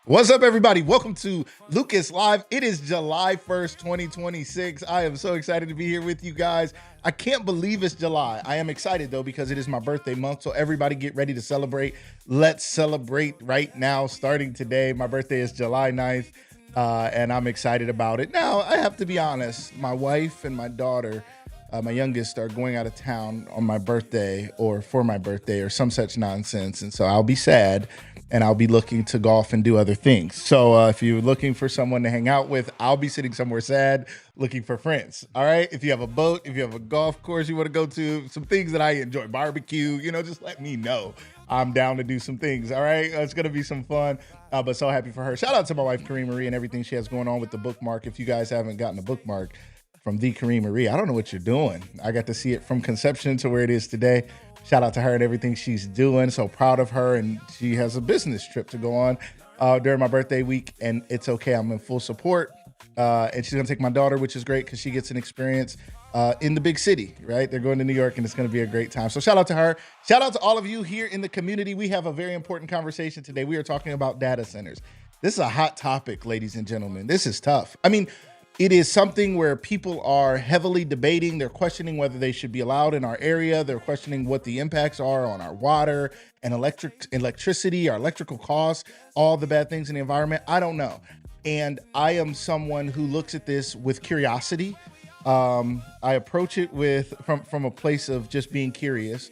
What's up, everybody? Welcome to Lucas Live. It is July 1st, 2026. I am so excited to be here with you guys. I can't believe it's July. I am excited, though, because it is my birthday month. So everybody get ready to celebrate. Let's celebrate right now, starting today. My birthday is July 9th, and I'm excited about it. Now, I have to be honest. My wife and my daughter, my youngest, are going out of town on my birthday or for my birthday or some such nonsense. And so I'll be sad. And I'll be looking to golf and do other things. So if you're looking for someone to hang out with, I'll be sitting somewhere sad looking for friends. All right. If you have a boat, if you have a golf course you want to go to, some things that I enjoy, barbecue, just let me know. I'm down to do some things. All right. It's going to be some fun. But so happy for her. Shout out to my wife, Kareem Marie, and everything she has going on with the bookmark. If you guys haven't gotten a bookmark from the Kareem Marie, I don't know what you're doing. I got to see it from conception to where it is today. Shout out to her and everything she's doing. So proud of her. And she has a business trip to go on during my birthday week. And it's okay. I'm in full support. And she's going to take my daughter, which is great because she gets an experience in the big city, right? They're going to New York and it's going to be a great time. So shout out to her. Shout out to all of you here in the community. We have a very important conversation today. We are talking about data centers. This is a hot topic, ladies and gentlemen. This is tough. I mean, it is something where people are heavily debating. They're questioning whether they should be allowed in our area. They're questioning what the impacts are on our water and electricity, our electrical costs, all the bad things in the environment. I don't know. And I am someone who looks at this with curiosity. I approach it from a place of just being curious.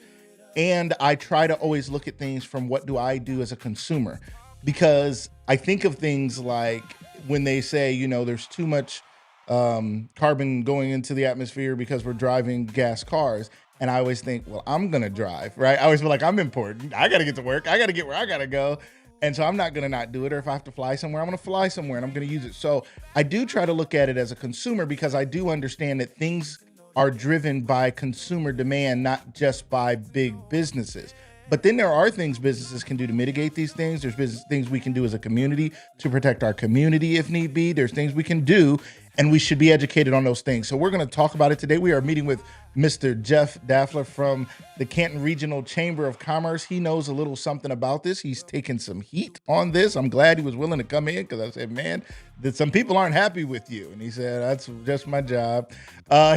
And I try to always look at things from what do I do as a consumer? Because I think of things like when they say, there's too much carbon going into the atmosphere because we're driving gas cars. And I always think, well, I'm going to drive, right? I always feel like I'm important. I got to get to work. I got to get where I got to go. And so I'm not going to not do it. Or if I have to fly somewhere, I'm going to fly somewhere and I'm going to use it. So I do try to look at it as a consumer because I do understand that things are driven by consumer demand, not just by big businesses. But then there are things businesses can do to mitigate these things. There's things we can do as a community to protect our community if need be. There's things we can do, and we should be educated on those things. So we're going to talk about it today. We are meeting with Mr. Jeff Dafler from the Canton Regional Chamber of Commerce. He knows a little something about this. He's taken some heat on this. I'm glad he was willing to come in because I said, man, that some people aren't happy with you. And he said, that's just my job.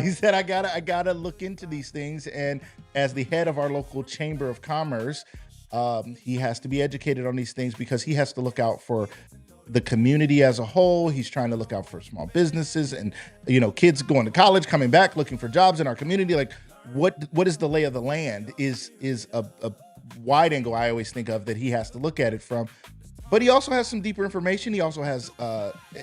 He said, I gotta look into these things. And as the head of our local Chamber of Commerce, he has to be educated on these things because he has to look out for the community as a whole. He's trying to look out for small businesses and, kids going to college, coming back, looking for jobs in our community. Like what is the lay of the land is a wide angle I always think of that he has to look at it from. But he also has some deeper information. He also has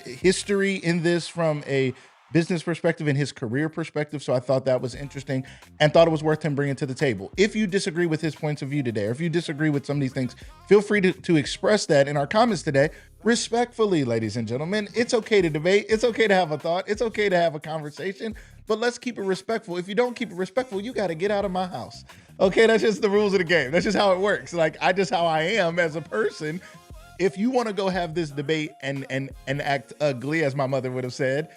history in this from a business perspective and his career perspective. So I thought that was interesting and thought it was worth him bringing to the table. If you disagree with his points of view today, or if you disagree with some of these things, feel free to express that in our comments today. Respectfully, ladies and gentlemen, it's okay to debate. It's okay to have a thought. It's okay to have a conversation, but let's keep it respectful. If you don't keep it respectful, you got to get out of my house. Okay, that's just the rules of the game. That's just how it works. Like, just how I am as a person. If you want to go have this debate and act ugly, as my mother would have said,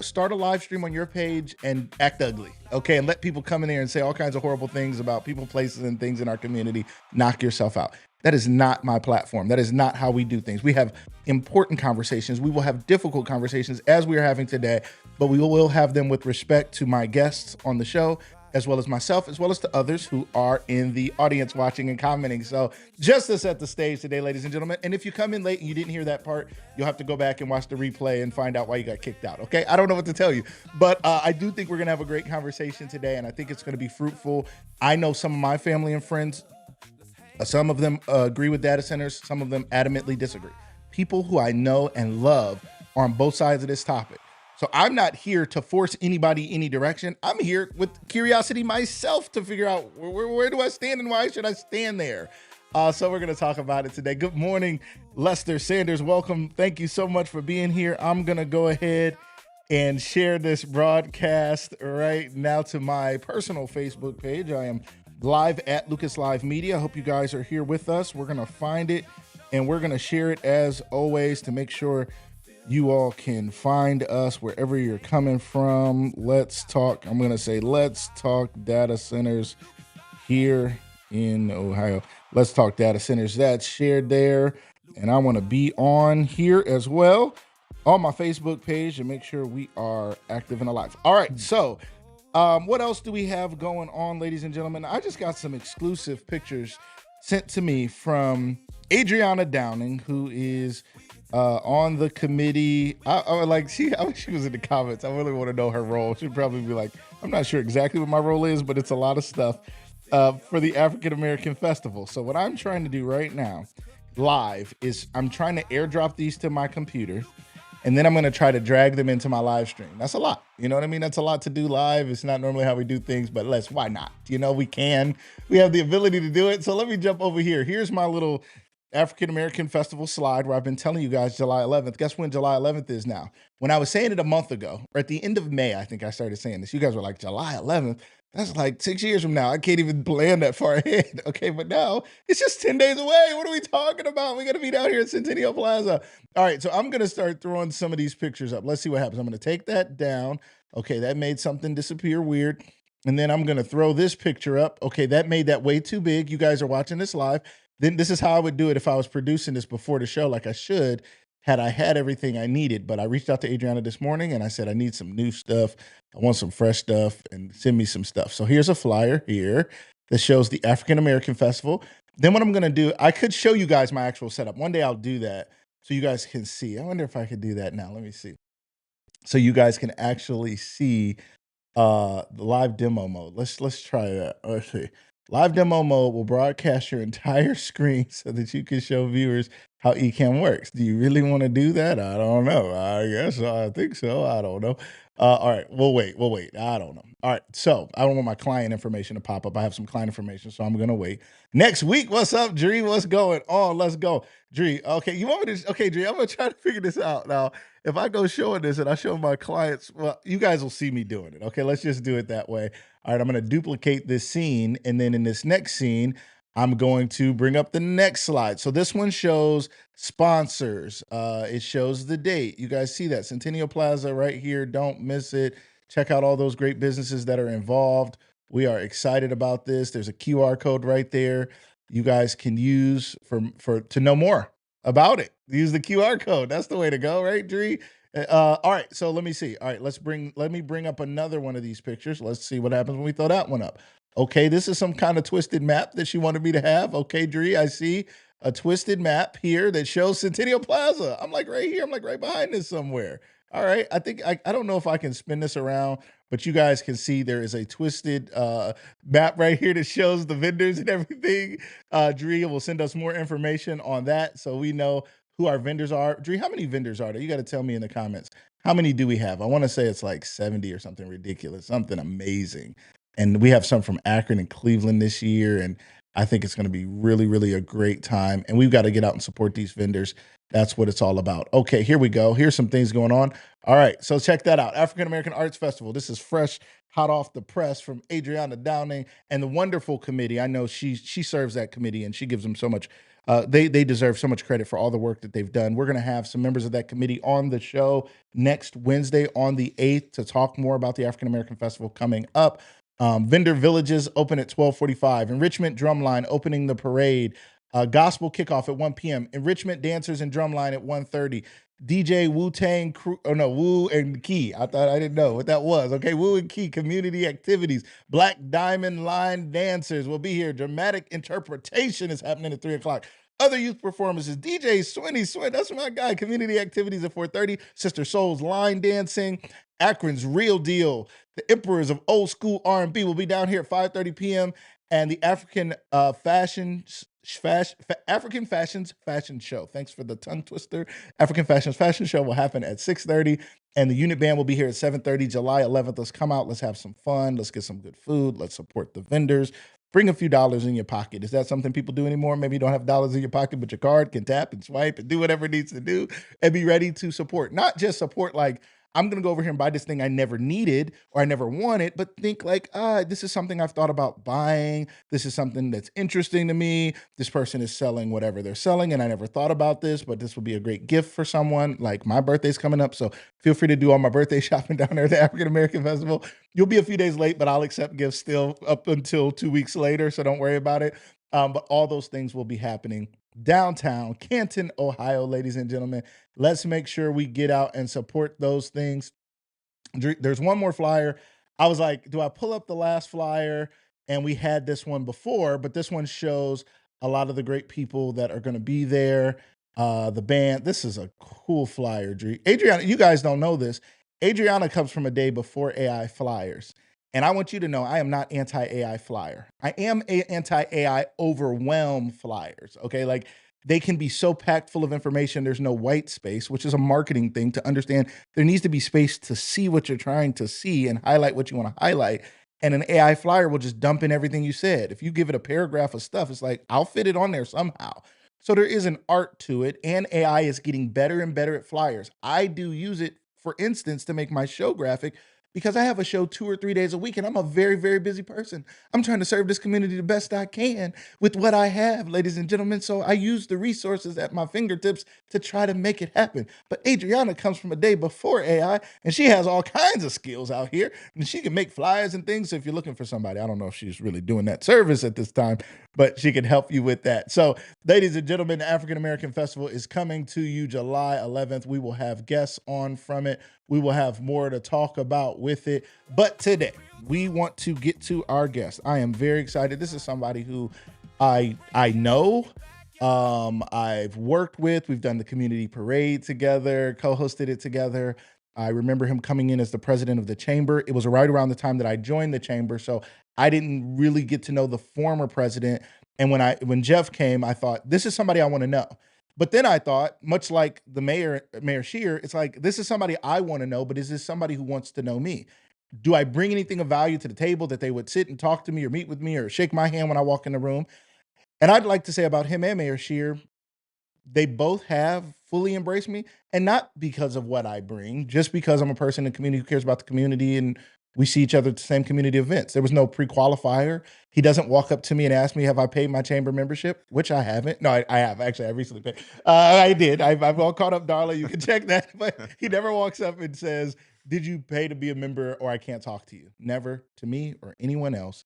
start a live stream on your page and act ugly, okay? And let people come in there and say all kinds of horrible things about people, places, and things in our community. Knock yourself out. That is not my platform. That is not how we do things. We have important conversations. We will have difficult conversations as we are having today, but we will have them with respect to my guests on the show, as well as myself, as well as to others who are in the audience watching and commenting. So just to set the stage today, ladies and gentlemen, and if you come in late and you didn't hear that part, you'll have to go back and watch the replay and find out why you got kicked out, okay? I don't know what to tell you, but I do think we're gonna have a great conversation today, and I think it's gonna be fruitful. I know some of my family and friends, some of them agree with data centers, some of them adamantly disagree. People who I know and love are on both sides of this topic. So I'm not here to force anybody any direction. I'm here with curiosity myself to figure out where do I stand and why should I stand there? So we're going to talk about it today. Good morning, Lester Sanders. Welcome. Thank you so much for being here. I'm going to go ahead and share this broadcast right now to my personal Facebook page. I am live at Lucas Live Media. I hope you guys are here with us. We're going to find it and we're going to share it as always to make sure you all can find us wherever you're coming from. Let's talk. I'm going to say, let's talk data centers here in Ohio. Let's talk data centers. That's shared there. And I want to be on here as well on my Facebook page and make sure we are active and alive. All right, so what else do we have going on, ladies and gentlemen? I just got some exclusive pictures sent to me from Adriana Downing, who is on the committee. I would like I wish she was in the comments. I really want to know her role. She'd probably be like, I'm not sure exactly what my role is, but it's a lot of stuff for the African American Festival. So what I'm trying to do right now, live, is I'm trying to airdrop these to my computer, and then I'm going to try to drag them into my live stream. That's a lot. You know what I mean? That's a lot to do live. It's not normally how we do things, but why not? You know, we have the ability to do it. So let me jump over here. Here's my little African American Festival slide where I've been telling you guys July 11th. Guess when July 11th is now? When I was saying it a month ago, or at the end of May, I think I started saying this. You guys were like, July 11th? That's like 6 years from now. I can't even plan that far ahead. Okay, but now it's just 10 days away. What are we talking about? We got to be down here at Centennial Plaza. All right, so I'm going to start throwing some of these pictures up. Let's see what happens. I'm going to take that down. Okay, that made something disappear weird. And then I'm going to throw this picture up. Okay, that made that way too big. You guys are watching this live. Then this is how I would do it if I was producing this before the show, like I should, had I had everything I needed. But I reached out to Adriana this morning and I said, I need some new stuff. I want some fresh stuff and send me some stuff. So here's a flyer here that shows the African American Festival. Then what I'm going to do, I could show you guys my actual setup. One day I'll do that so you guys can see. I wonder if I could do that now. Let me see. So you guys can actually see the live demo mode. Let's try that. Let's see. Live demo mode will broadcast your entire screen so that you can show viewers how Ecamm works. Do you really want to do that? I don't know. I guess I think so. I don't know. All right, we'll wait. I don't know. All right, so I don't want my client information to pop up. I have some client information, so I'm gonna wait. Next week, what's up, Dree? What's going on? Let's go, Dree. Okay, you want me to? Okay, Dree, I'm gonna try to figure this out now. If I go showing this and I show my clients, well, you guys will see me doing it. Okay, let's just do it that way. All right, I'm going to duplicate this scene. And then in this next scene, I'm going to bring up the next slide. So this one shows sponsors. It shows the date. You guys see that? Centennial Plaza right here. Don't miss it. Check out all those great businesses that are involved. We are excited about this. There's a QR code right there you guys can use for to know more about it. Use the QR code. That's the way to go, right, Dree? All right, so let me see. All right, let me bring up another one of these pictures. Let's see what happens when we throw that one up. Okay, this is some kind of twisted map that she wanted me to have. Okay, Dree, I see a twisted map here that shows Centennial Plaza. I'm like right here. I'm like right behind this somewhere. All right, I think I don't know if I can spin this around, but you guys can see there is a twisted map right here that shows the vendors and everything. Dree will send us more information on that so we know who our vendors are. Dree, how many vendors are there? You got to tell me in the comments. How many do we have? I want to say it's like 70 or something ridiculous, something amazing. And we have some from Akron and Cleveland this year. And I think it's going to be really, really a great time. And we've got to get out and support these vendors. That's what it's all about. Okay, here we go. Here's some things going on. All right, so check that out. African American Arts Festival. This is fresh, hot off the press from Adriana Downing and the wonderful committee. I know she serves that committee and she gives them so much. They deserve so much credit for all the work that they've done. We're going to have some members of that committee on the show next Wednesday on the 8th to talk more about the African American Festival coming up. Vendor villages open at 12:45. Enrichment Drumline opening the parade. Gospel kickoff at 1 p.m. Enrichment dancers and drumline at 1:30. DJ Wu Tang Crew, oh no, Wu and Key. I didn't know what that was. Okay, Wu and Key community activities. Black Diamond Line dancers will be here. Dramatic interpretation is happening at 3 o'clock. Other youth performances. DJ Swinny Swin, that's my guy. Community activities at 4:30. Sister Souls line dancing. Akron's Real Deal. The Emperors of Old School R&B will be down here at 5:30 p.m. And the African African Fashions Fashion Show. Thanks for the tongue twister. African Fashions Fashion Show will happen at 6:30, and the unit band will be here at 7:30, July 11th. Let's come out. Let's have some fun. Let's get some good food. Let's support the vendors. Bring a few dollars in your pocket. Is that something people do anymore? Maybe you don't have dollars in your pocket, but your card can tap and swipe and do whatever it needs to do and be ready to support. Not just support like, I'm going to go over here and buy this thing I never needed or I never wanted, but think like, this is something I've thought about buying. This is something that's interesting to me. This person is selling whatever they're selling, and I never thought about this, but this will be a great gift for someone. Like my birthday's coming up, so feel free to do all my birthday shopping down there at the African American Festival. You'll be a few days late, but I'll accept gifts still up until 2 weeks later, so don't worry about it. But all those things will be happening downtown Canton, Ohio, ladies and gentlemen. Let's make sure we get out and support those things. There's one more flyer. I was like, do I pull up the last flyer? And we had this one before, but this one shows a lot of the great people that are going to be there. The band. This is a cool flyer, Adriana. You guys don't know this. Adriana comes from a day before AI flyers. And I want you to know I am not anti AI flyer. I am anti AI overwhelm flyers. Okay. Like they can be so packed full of information. There's no white space, which is a marketing thing to understand there needs to be space to see what you're trying to see and highlight what you want to highlight. And an AI flyer will just dump in everything you said. If you give it a paragraph of stuff, it's like, I'll fit it on there somehow. So there is an art to it, and AI is getting better and better at flyers. I do use it, for instance, to make my show graphic because I have a show 2 or 3 days a week, and I'm a very, very busy person. I'm trying to serve this community the best I can with what I have, ladies and gentlemen. So I use the resources at my fingertips to try to make it happen. But Adriana comes from a day before AI, and she has all kinds of skills out here, and she can make flyers and things. So if you're looking for somebody, I don't know if she's really doing that service at this time, but she can help you with that. So, ladies and gentlemen, the African American Festival is coming to you July 11th. We will have guests on from it. We will have more to talk about with it. But today, we want to get to our guest. I am very excited. This is somebody who I know. I've worked with. We've done the community parade together, co-hosted it together. I remember him coming in as the president of the chamber. It was right around the time that I joined the chamber, so I didn't really get to know the former president. And when Jeff came, I thought, this is somebody I want to know. But then I thought, much like the Mayor Scheer, it's like, this is somebody I want to know, but is this somebody who wants to know me? Do I bring anything of value to the table that they would sit and talk to me or meet with me or shake my hand when I walk in the room? And I'd like to say about him and Mayor Scheer, they both have fully embraced me, and not because of what I bring, just because I'm a person in the community who cares about the community and we see each other at the same community events. There was no pre-qualifier. He doesn't walk up to me and ask me, have I paid my chamber membership? Which I haven't. No, I have. Actually, I recently paid. I did. I've all caught up, Darla. You can check that. But he never walks up and says, did you pay to be a member or I can't talk to you? Never to me or anyone else.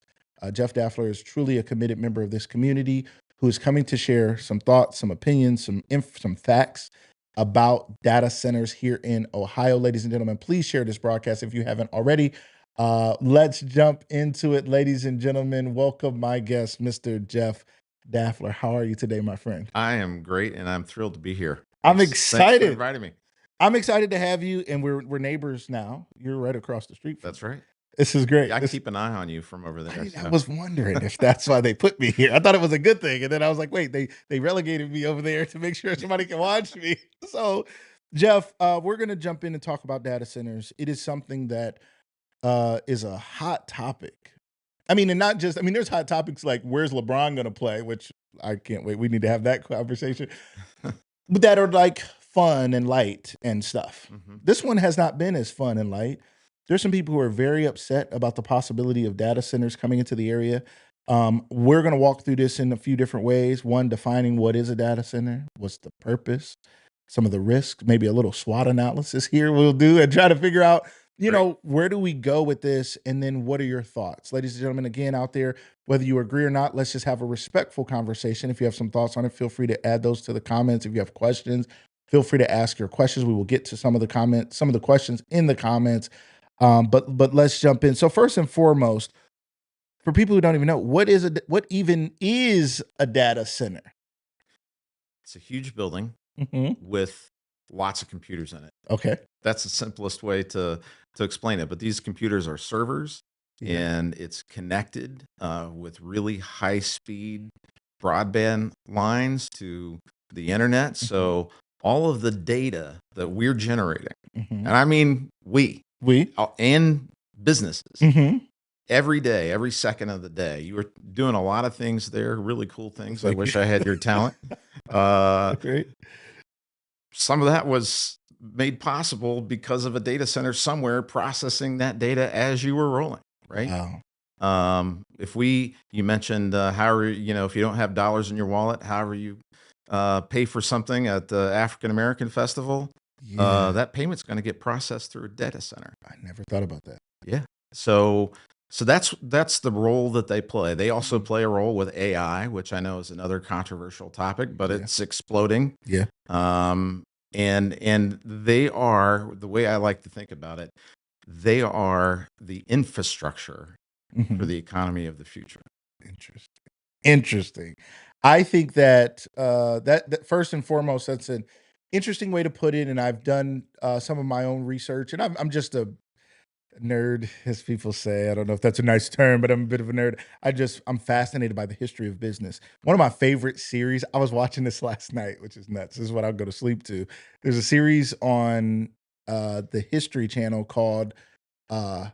Jeff Dafler is truly a committed member of this community who is coming to share some thoughts, some opinions, some facts about data centers here in Ohio. Ladies and gentlemen, please share this broadcast if you haven't already. Let's jump into it, ladies and gentlemen. Welcome my guest, Mr. Jeff Dafler. How are you today, my friend? I am great, and I'm thrilled to be here. I'm excited. Thanks for inviting me. I'm excited to have you, and we're neighbors now. You're right across the street from That's right. This is great. I keep an eye on you from over there. I was wondering if that's why they put me here. I thought it was a good thing. And then I was like, wait, they relegated me over there to make sure somebody can watch me. So, Jeff, we're going to jump in and talk about data centers. It is something that is a hot topic. I mean, and not just, I mean, there's hot topics like where's LeBron going to play, which I can't wait. We need to have that conversation. But that are like fun and light and stuff. Mhm. This one has not been as fun and light. There's some people who are very upset about the possibility of data centers coming into the area. We're going to walk through this in a few different ways. One, defining what is a data center, what's the purpose, some of the risks, maybe a little SWOT analysis here we'll do and try to figure out, Great. where do we go with this? And then what are your thoughts? Ladies and gentlemen, again, out there, whether you agree or not, let's just have a respectful conversation. If you have some thoughts on it, feel free to add those to the comments. If you have questions, feel free to ask your questions. We will get to some of the questions in the comments. But let's jump in. So first and foremost, for people who don't even know, what even is a data center? It's a huge building Mhm. with lots of computers in it. Okay. That's the simplest way to explain it. But these computers are servers, Yeah. and it's connected with really high speed broadband lines to the internet. So all of the data that we're generating, Mhm. and I mean and businesses, Mhm. every day, every second of the day, you were doing a lot of things there, really cool things. I Thank wish you. I had your talent. Uh, Great. some of that was made possible because of a data center somewhere processing that data as you were rolling, right? Wow. You mentioned however, if you don't have dollars in your wallet, however you pay for something at the African American Festival, Yeah. that payment's going to get processed through a data center. I never thought about that. Yeah. So So that's the role that they play. They also Mhm. play a role with AI, which I know is another controversial topic, but Yeah. it's exploding. Yeah. Um, and they are, the way I like to think about it, they are the infrastructure for Mhm. the economy of the future. Interesting. Interesting. I think that that first and foremost, that's an interesting way to put it. And I've done some of my own research, and I'm just a nerd, as people say. I don't know if that's a nice term, but I'm a bit of a nerd. I'm fascinated by the history of business. One of my favorite series. I was watching this last night, which is nuts. This is what I'll go to sleep to. There's a series on the History Channel called uh,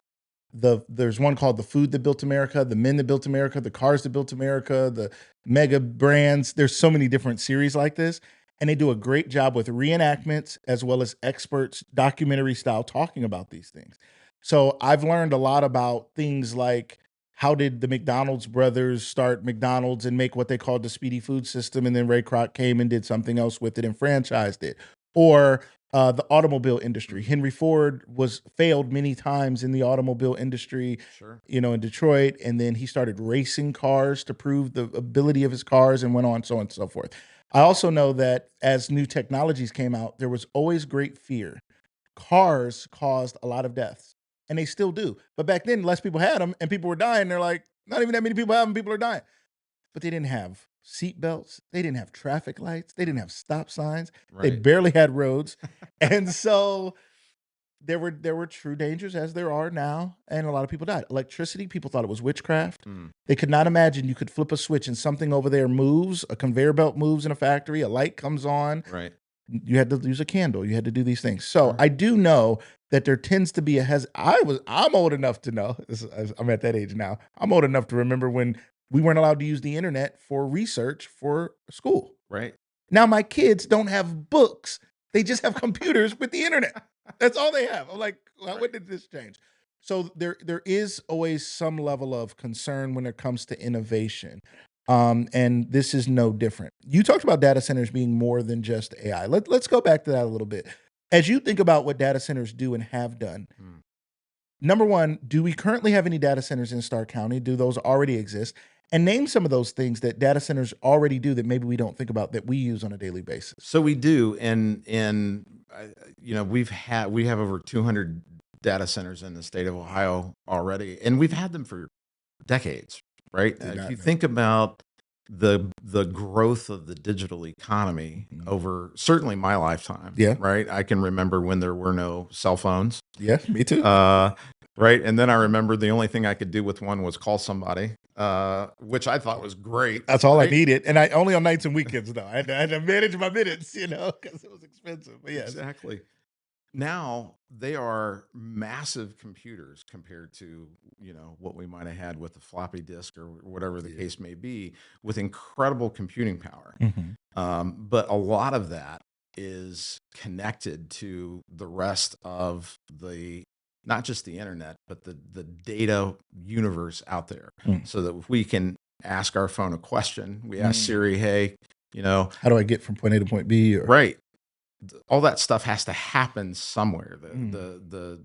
there's one called The Food That Built America, The Men That Built America, The Cars That Built America, the Mega Brands. There's so many different series like this, and they do a great job with reenactments as well as experts, documentary style, talking about these things. So I've learned a lot about things like how did the McDonald's brothers start McDonald's and make what they called the speedy food system, and then Ray Kroc came and did something else with it and franchised it, or the automobile industry. Mhm. Henry Ford was failed many times in the automobile industry, Sure. in Detroit, and then he started racing cars to prove the ability of his cars, and went on so on and so forth. I also know that as new technologies came out, there was always great fear. Cars caused a lot of deaths, and they still do. But back then, less people had them, and people were dying. They're like, not even that many people have them. People are dying, but they didn't have seat belts. They didn't have traffic lights. They didn't have stop signs. They Right. barely had roads. And so there were true dangers as there are now, and a lot of people died. Electricity, people thought it was witchcraft. Mm, They could not imagine you could flip a switch and something over there moves, a conveyor belt moves in a factory, a light comes on. right. You had to use a candle. You had to do these things. So Sure. I do know that there tends to be I'm old enough to know. I'm at that age now. I'm old enough to remember when we weren't allowed to use the internet for research for school. Right. Now my kids don't have books. They just have computers with the internet. That's all they have. I'm like, well, Right. when did this change? So there is always some level of concern when it comes to innovation. And this is no different. You talked about data centers being more than just AI. Let's go back to that a little bit. As you think about what data centers do and have done, Mm. number one, do we currently have any data centers in Stark County? Do those already exist? And name some of those things that data centers already do that maybe we don't think about that we use on a daily basis. So we do, and we have over 200 data centers in the state of Ohio already, and we've had them for decades, right? Did If not you know. think about the growth of the digital economy Mhm. over certainly my lifetime, Yeah. right? I can remember when there were no cell phones, Yeah. Me too. uh, right? And then I remember the only thing I could do with one was call somebody, which I thought was great, That's all I right? needed, and I only on nights and weekends though. I had to manage my minutes, because it was expensive. But yes. Exactly. Now they are massive computers compared to what we might have had with a floppy disk or whatever the Yeah. case may be, with incredible computing power. Mhm. But a lot of that is connected to the rest of the, not just the internet, but the data universe out there. Mm. So that if we can ask our phone a question, we ask Mm. Siri, hey, How do I get from point A to point B? Or right, all that stuff has to happen somewhere. Mm. The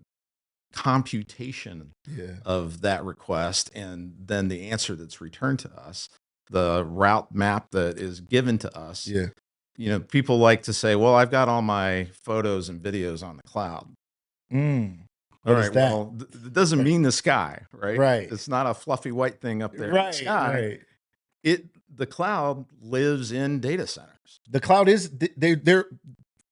computation Yeah. of that request, and then the answer that's returned to us, the route map that is given to us. Yeah. People like to say, well, I've got all my photos and videos on the cloud. Mm. All What is right, that? well, it doesn't mean the sky, right? Right. It's not a fluffy white thing up there in the Right. sky. Right. The cloud lives in data centers. The cloud is they're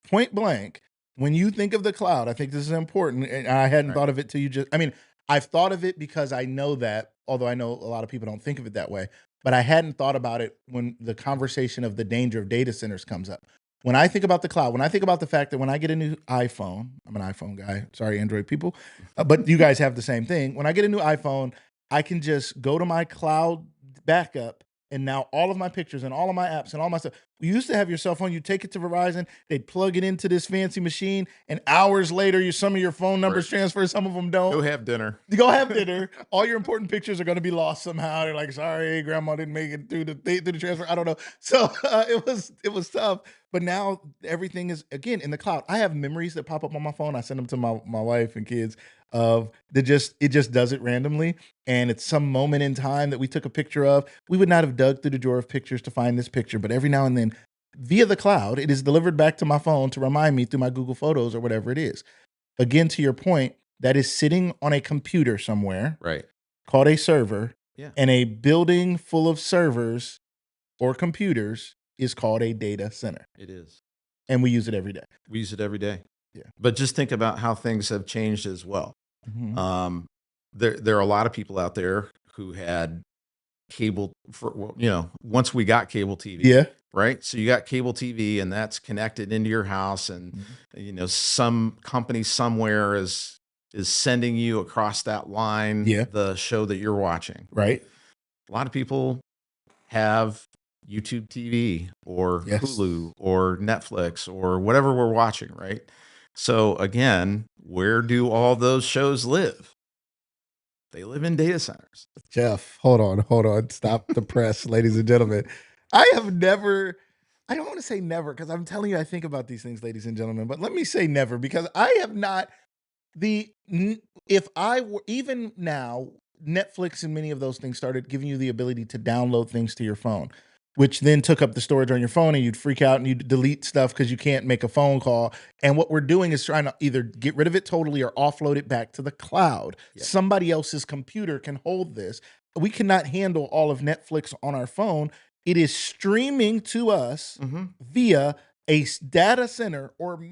point blank. When you think of the cloud, I think this is important, and I hadn't Right. thought of it till you just. I mean, I've thought of it because I know that, although I know a lot of people don't think of it that way, but I hadn't thought about it when the conversation of the danger of data centers comes up. When I think about the cloud, when I think about the fact that when I get a new iPhone, I'm an iPhone guy. Sorry, Android people, but you guys have the same thing. When I get a new iPhone, I can just go to my cloud backup, and now all of my pictures and all of my apps and all my stuff. You used to have your cell phone, you take it to Verizon, they'd plug it into this fancy machine, and hours later, some of your phone numbers transfer, some of them don't. Go have dinner. You go have dinner. All your important pictures are going to be lost somehow. They're like, sorry, grandma didn't make it through the transfer. I don't know. So it was tough. But now everything is again in the cloud. I have memories that pop up on my phone. I send them to my wife and kids of it just does it randomly. And it's some moment in time that we took a picture of. We would not have dug through the drawer of pictures to find this picture, but every now and then via the cloud, it is delivered back to my phone to remind me through my Google Photos or whatever it is. Again, to your point, that is sitting on a computer somewhere, Right. called a server, Yeah. and a building full of servers or computers is called a data center. It is. And we use it every day. We use it every day. Yeah. But just think about how things have changed as well. Mhm. There are a lot of people out there who had cable once we got cable TV. Yeah. Right. So you got cable TV and that's connected into your house and, some company somewhere is sending you across that line, the show that you're watching. Right. A lot of people have YouTube TV or Hulu or Netflix or whatever we're watching. Right. So again, where do all those shows live? They live in data centers. Jeff, hold on. Stop the press, ladies and gentlemen. I don't want to say never because I'm telling you, I think about these things, ladies and gentlemen, but let me say never because I have not if I were even now, Netflix and many of those things started giving you the ability to download things to your phone, which then took up the storage on your phone and you'd freak out and you'd delete stuff because you can't make a phone call. And what we're doing is trying to either get rid of it totally or offload it back to the cloud. Yep. Somebody else's computer can hold this. We cannot handle all of Netflix on our phone. It is streaming to us via a data center or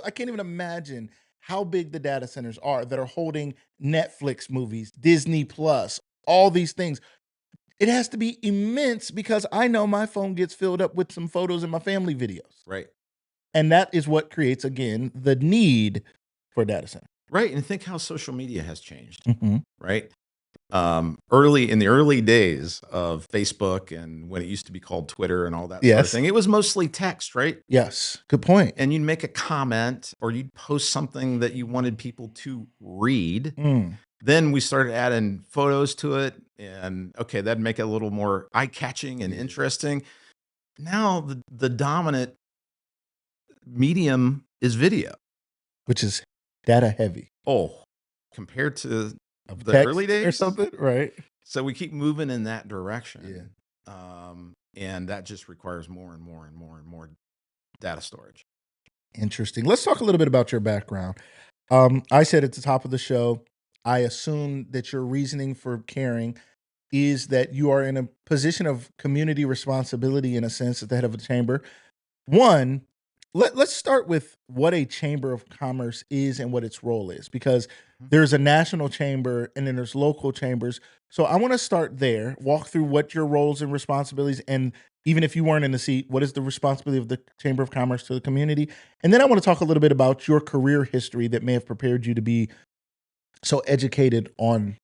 I can't even imagine how big the data centers are that are holding Netflix movies, Disney Plus, all these things. It has to be immense because I know my phone gets filled up with some photos and my family videos. Right. And that is what creates, again, the need for a data center. Right. And think how social media has changed. Mm-hmm. Right. In the early days of Facebook and when it used to be called Twitter and all that sort of thing, it was mostly text, right? Yes. Good point. And you'd make a comment or you'd post something that you wanted people to read. Then we started adding photos to it and that'd make it a little more eye-catching and interesting. Now the dominant medium is video. Which is data heavy. Oh, compared to the early days or something, right? So we keep moving in that direction. And that just requires more and more and more and more data storage. Interesting. Let's talk a little bit about your background. I said at the top of the show, I assume that your reasoning for caring is that you are in a position of community responsibility in a sense at the head of a chamber. One, let's start with what a chamber of commerce is and what its role is, because there's a national chamber and then there's local chambers. So I want to start there, walk through what your roles and responsibilities, and even if you weren't in the seat, what is the responsibility of the Chamber of Commerce to the community? And then I want to talk a little bit about your career history that may have prepared you to be so educated on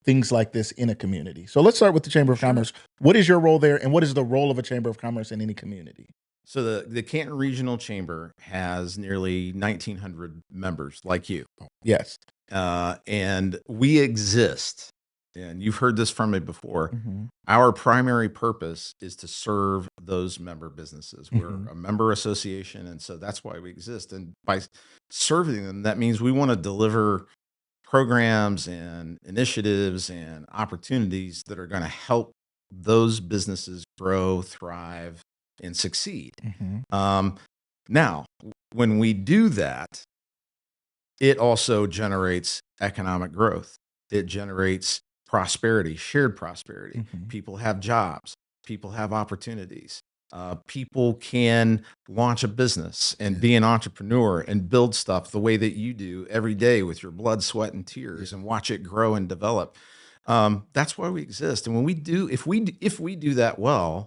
things like this in a community. So let's start with the Chamber of Commerce. What is your role there, and what is the role of a Chamber of Commerce in any community? So the Canton Regional Chamber has nearly 1,900 members like you. Yes. And we exist, and you've heard this from me before. Our primary purpose is to serve those member businesses. We're a member association, and so that's why we exist. And by serving them, that means we want to deliver programs and initiatives and opportunities that are going to help those businesses grow, thrive, and succeed. Now, when we do that, it also generates economic growth. It generates prosperity, shared prosperity. People have jobs. People have opportunities. People can launch a business and be an entrepreneur and build stuff the way that you do every day with your blood, sweat, and tears and watch it grow and develop. That's why we exist. And when we do, if we do that well,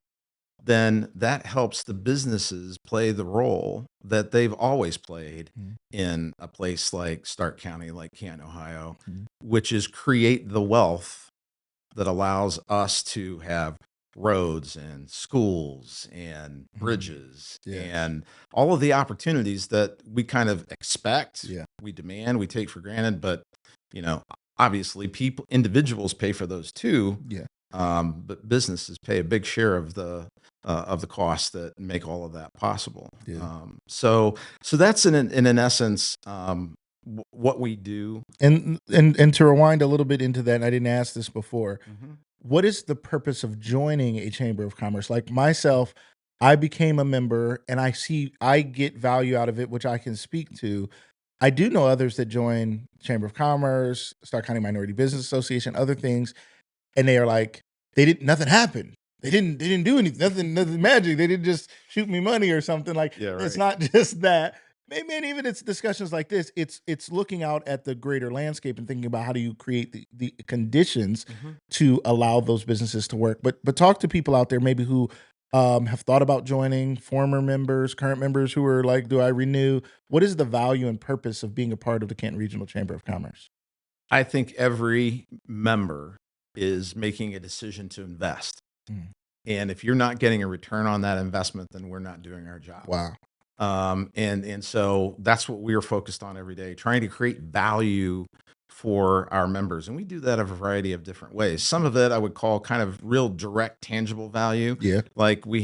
then that helps the businesses play the role that they've always played in a place like Stark County, like Canton, Ohio, which is create the wealth that allows us to have roads and schools and Mhm. bridges Yes. and all of the opportunities that we kind of expect, Yeah. we demand, we take for granted. But, you know, obviously individuals pay for those too. Yeah. But businesses pay a big share of the costs that make all of that possible. Yeah. So that's in an essence what we do. And to rewind a little bit into that, and I didn't ask this before. Mhm. What is the purpose of joining a chamber of commerce? Like myself, I became a member and I get value out of it, which I can speak to. I do know others that join Chamber of Commerce, Stark County Minority Business Association, other things, and they are like, they didn't nothing happened. They didn't do anything, nothing magic. They didn't just shoot me money or something. Like Yeah, it's right. not just that. Maybe and even it's discussions like this. It's looking out at the greater landscape and thinking about how do you create the conditions Mhm. to allow those businesses to work. But talk to people out there maybe who have thought about joining, former members, current members who are like, do I renew? What is the value and purpose of being a part of the Canton Regional Chamber of Commerce? I think every member is making a decision to invest. Mm. And if you're not getting a return on that investment, then we're not doing our job. Wow. And so that's what we are focused on every day, trying to create value for our members. And we do that a variety of different ways. Some of it I would call kind of real direct, tangible value. Yeah. Like we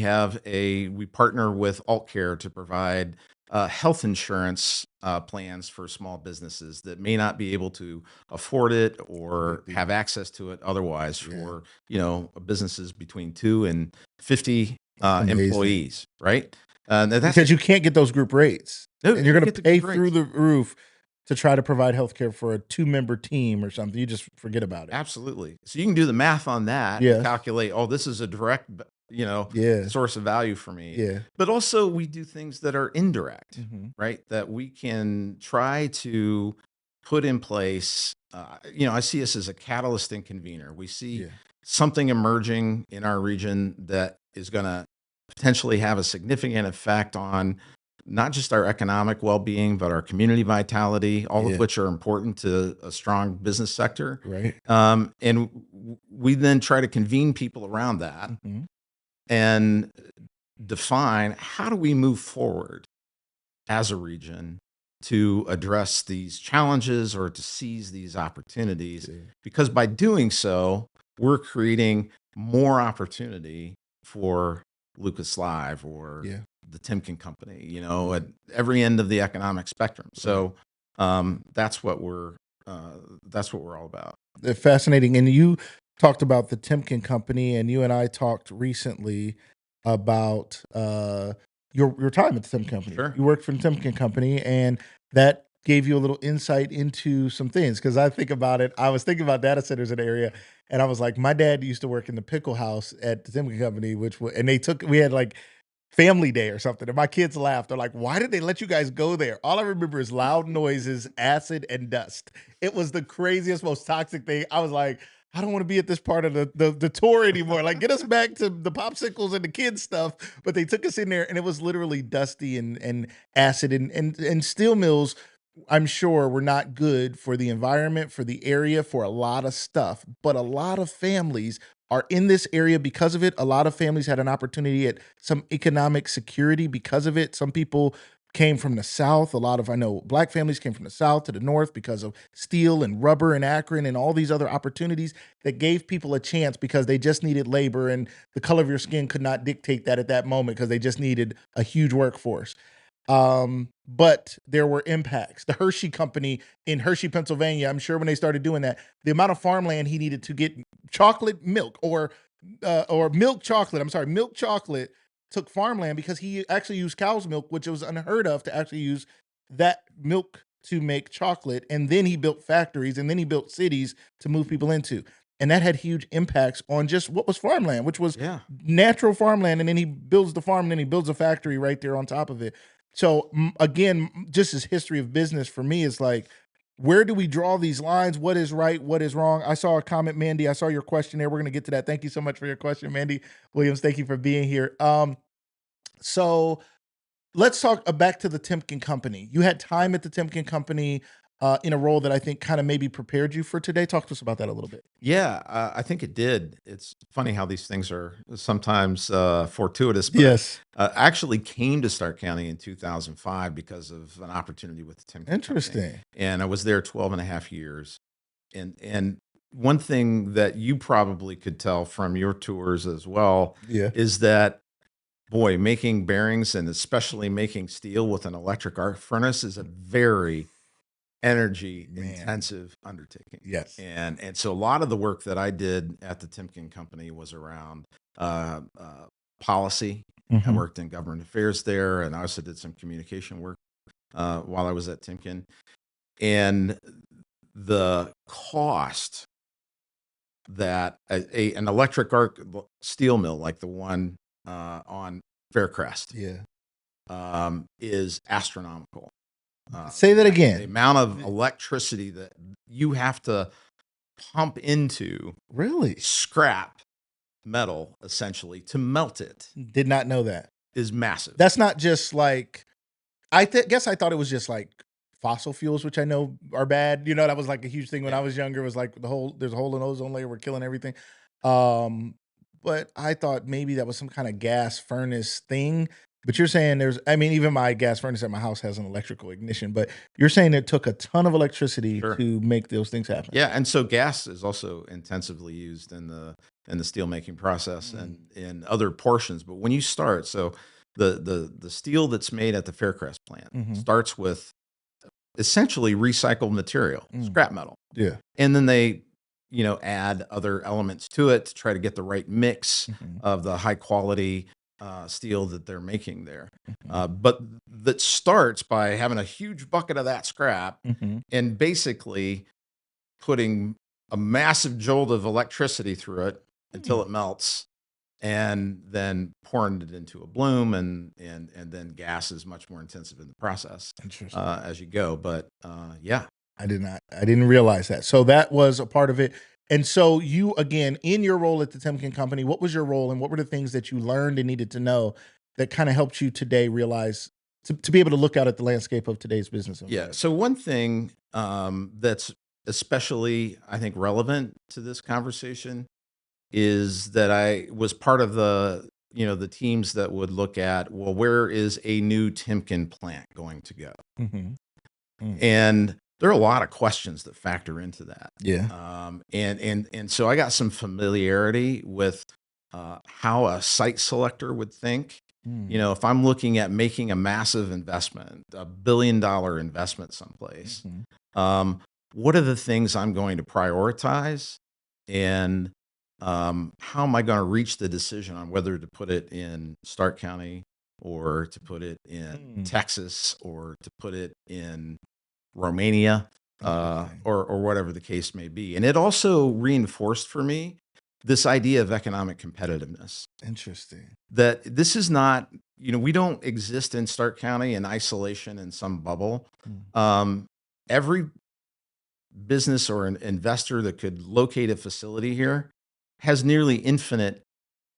partner with AltCare to provide health insurance plans for small businesses that may not be able to afford it or Big have deal. access to it otherwise Yeah. for, businesses between 2 and 50 Amazing. employees, right? That's Because you can't get those group rates, no, and you you're can gonna get the pay group through rates. the roof to try to provide healthcare for a two-member team or something. You just forget about it. Absolutely. So you can do the math on that and Yes. calculate, oh, this is a direct, Yeah. source of value for me. Yeah. But also we do things that are indirect, Mhm. right? That we can try to put in place. I see us as a catalyst and convener. We see Yeah. something emerging in our region that is going to potentially have a significant effect on not just our economic well-being, but our community vitality, all of Yeah. which are important to a strong business sector. Right. And we then try to convene people around that Mhm. and define how do we move forward as a region to address these challenges or to seize these opportunities. Yeah. Because by doing so, we're creating more opportunity for Lucas Live or Yeah. the Timken Company, Right. at every end of the economic spectrum. Right. So that's what we're all about. They're fascinating. And you talked about the Timken Company, and you and I talked recently about your time at the Timken Company. Sure. You worked for the Timken Company, and that gave you a little insight into some things. Because I think about it, I was thinking about data centers in the area, and I was like, my dad used to work in the pickle house at the Timken Company, and we had like family day or something. And my kids laughed. They're like, why did they let you guys go there? All I remember is loud noises, acid, and dust. It was the craziest, most toxic thing. I was like, I don't want to be at this part of the tour anymore. Like, get us back to the popsicles and the kids stuff. But they took us in there, and it was literally dusty and acid and steel mills. I'm sure were not good for the environment, for the area, for a lot of stuff. But a lot of families are in this area because of it. A lot of families had an opportunity at some economic security because of it. Some people came from the South. I know black families came from the South to the North because of steel and rubber and Akron and all these other opportunities that gave people a chance because they just needed labor, and the color of your skin could not dictate that at that moment because they just needed a huge workforce. But there were impacts. The Hershey Company in Hershey, Pennsylvania, I'm sure when they started doing that, the amount of farmland he needed to get chocolate milk or milk chocolate, I'm sorry, milk chocolate took farmland because he actually used cow's milk, which was unheard of to actually use that milk to make chocolate. And then he built factories and then he built cities to move people into. And that had huge impacts on just what was farmland, which was Yeah. natural farmland. And then he builds the farm and then he builds a factory right there on top of it. So again, just as history of business for me is like, where do we draw these lines? What is right? What is wrong? I saw a comment, Mandy. I saw your question there. We're going to get to that. Thank you so much for your question, Mandy Williams. Thank you for being here. So let's talk back to the Timken Company. You had time at the Timken Company. in a role that I think kind of maybe prepared you for today. Talk to us about that a little bit. Yeah, I think it did. It's funny how these things are sometimes fortuitous, but Yes. I actually came to Stark County in 2005 because of an opportunity with the Timken Company. Interesting. And I was there 12 and a half years. And one thing that you probably could tell from your tours as well Yeah. is that, boy, making bearings and especially making steel with an electric arc furnace is a very energy Man. intensive undertaking. Yes. And so a lot of the work that I did at the Timken Company was around policy. I worked in government affairs there, and I also did some communication work while I was at Timken. And the cost that an electric arc steel mill like the one on Faircrest is astronomical. Say that The again. amount of electricity that you have to pump into Really? scrap metal essentially to melt it Did not know that. is massive. That's not just like guess I thought it was just like fossil fuels, which I know are bad. You know, that was like a huge thing when I was younger. It was like there's a hole in the ozone layer, we're killing everything. But I thought maybe that was some kind of gas furnace thing. But you're saying even my gas furnace at my house has an electrical ignition, but you're saying it took a ton of electricity Sure. to make those things happen. Yeah, and so gas is also intensively used in the steel making process and in other portions. But when you start, so the steel that's made at the Faircrest plant starts with essentially recycled material, scrap metal. Yeah. And then they, add other elements to it to try to get the right mix of the high quality steel that they're making there. But that starts by having a huge bucket of that scrap and basically putting a massive jolt of electricity through it until it melts, and then pouring it into a bloom, and then gas is much more intensive in the process as you go. But yeah, I didn't realize that. So that was a part of it. And so you, again, in your role at the Timken Company, what was your role and what were the things that you learned and needed to know that kind of helped you today realize to be able to look out at the landscape of today's business? Yeah. So one thing that's especially, I think, relevant to this conversation is that I was part of the teams that would look at, well, where is a new Timken plant going to go? And there are a lot of questions that factor into that. Yeah. And so I got some familiarity with how a site selector would think. If I'm looking at making a massive investment, $1 billion investment someplace, what are the things I'm going to prioritize? And how am I going to reach the decision on whether to put it in Stark County or to put it in Texas or to put it in Romania or whatever the case may be? And it also reinforced for me this idea of economic competitiveness. Interesting. That this is not, we don't exist in Stark County in isolation in some bubble. Every business or an investor that could locate a facility here has nearly infinite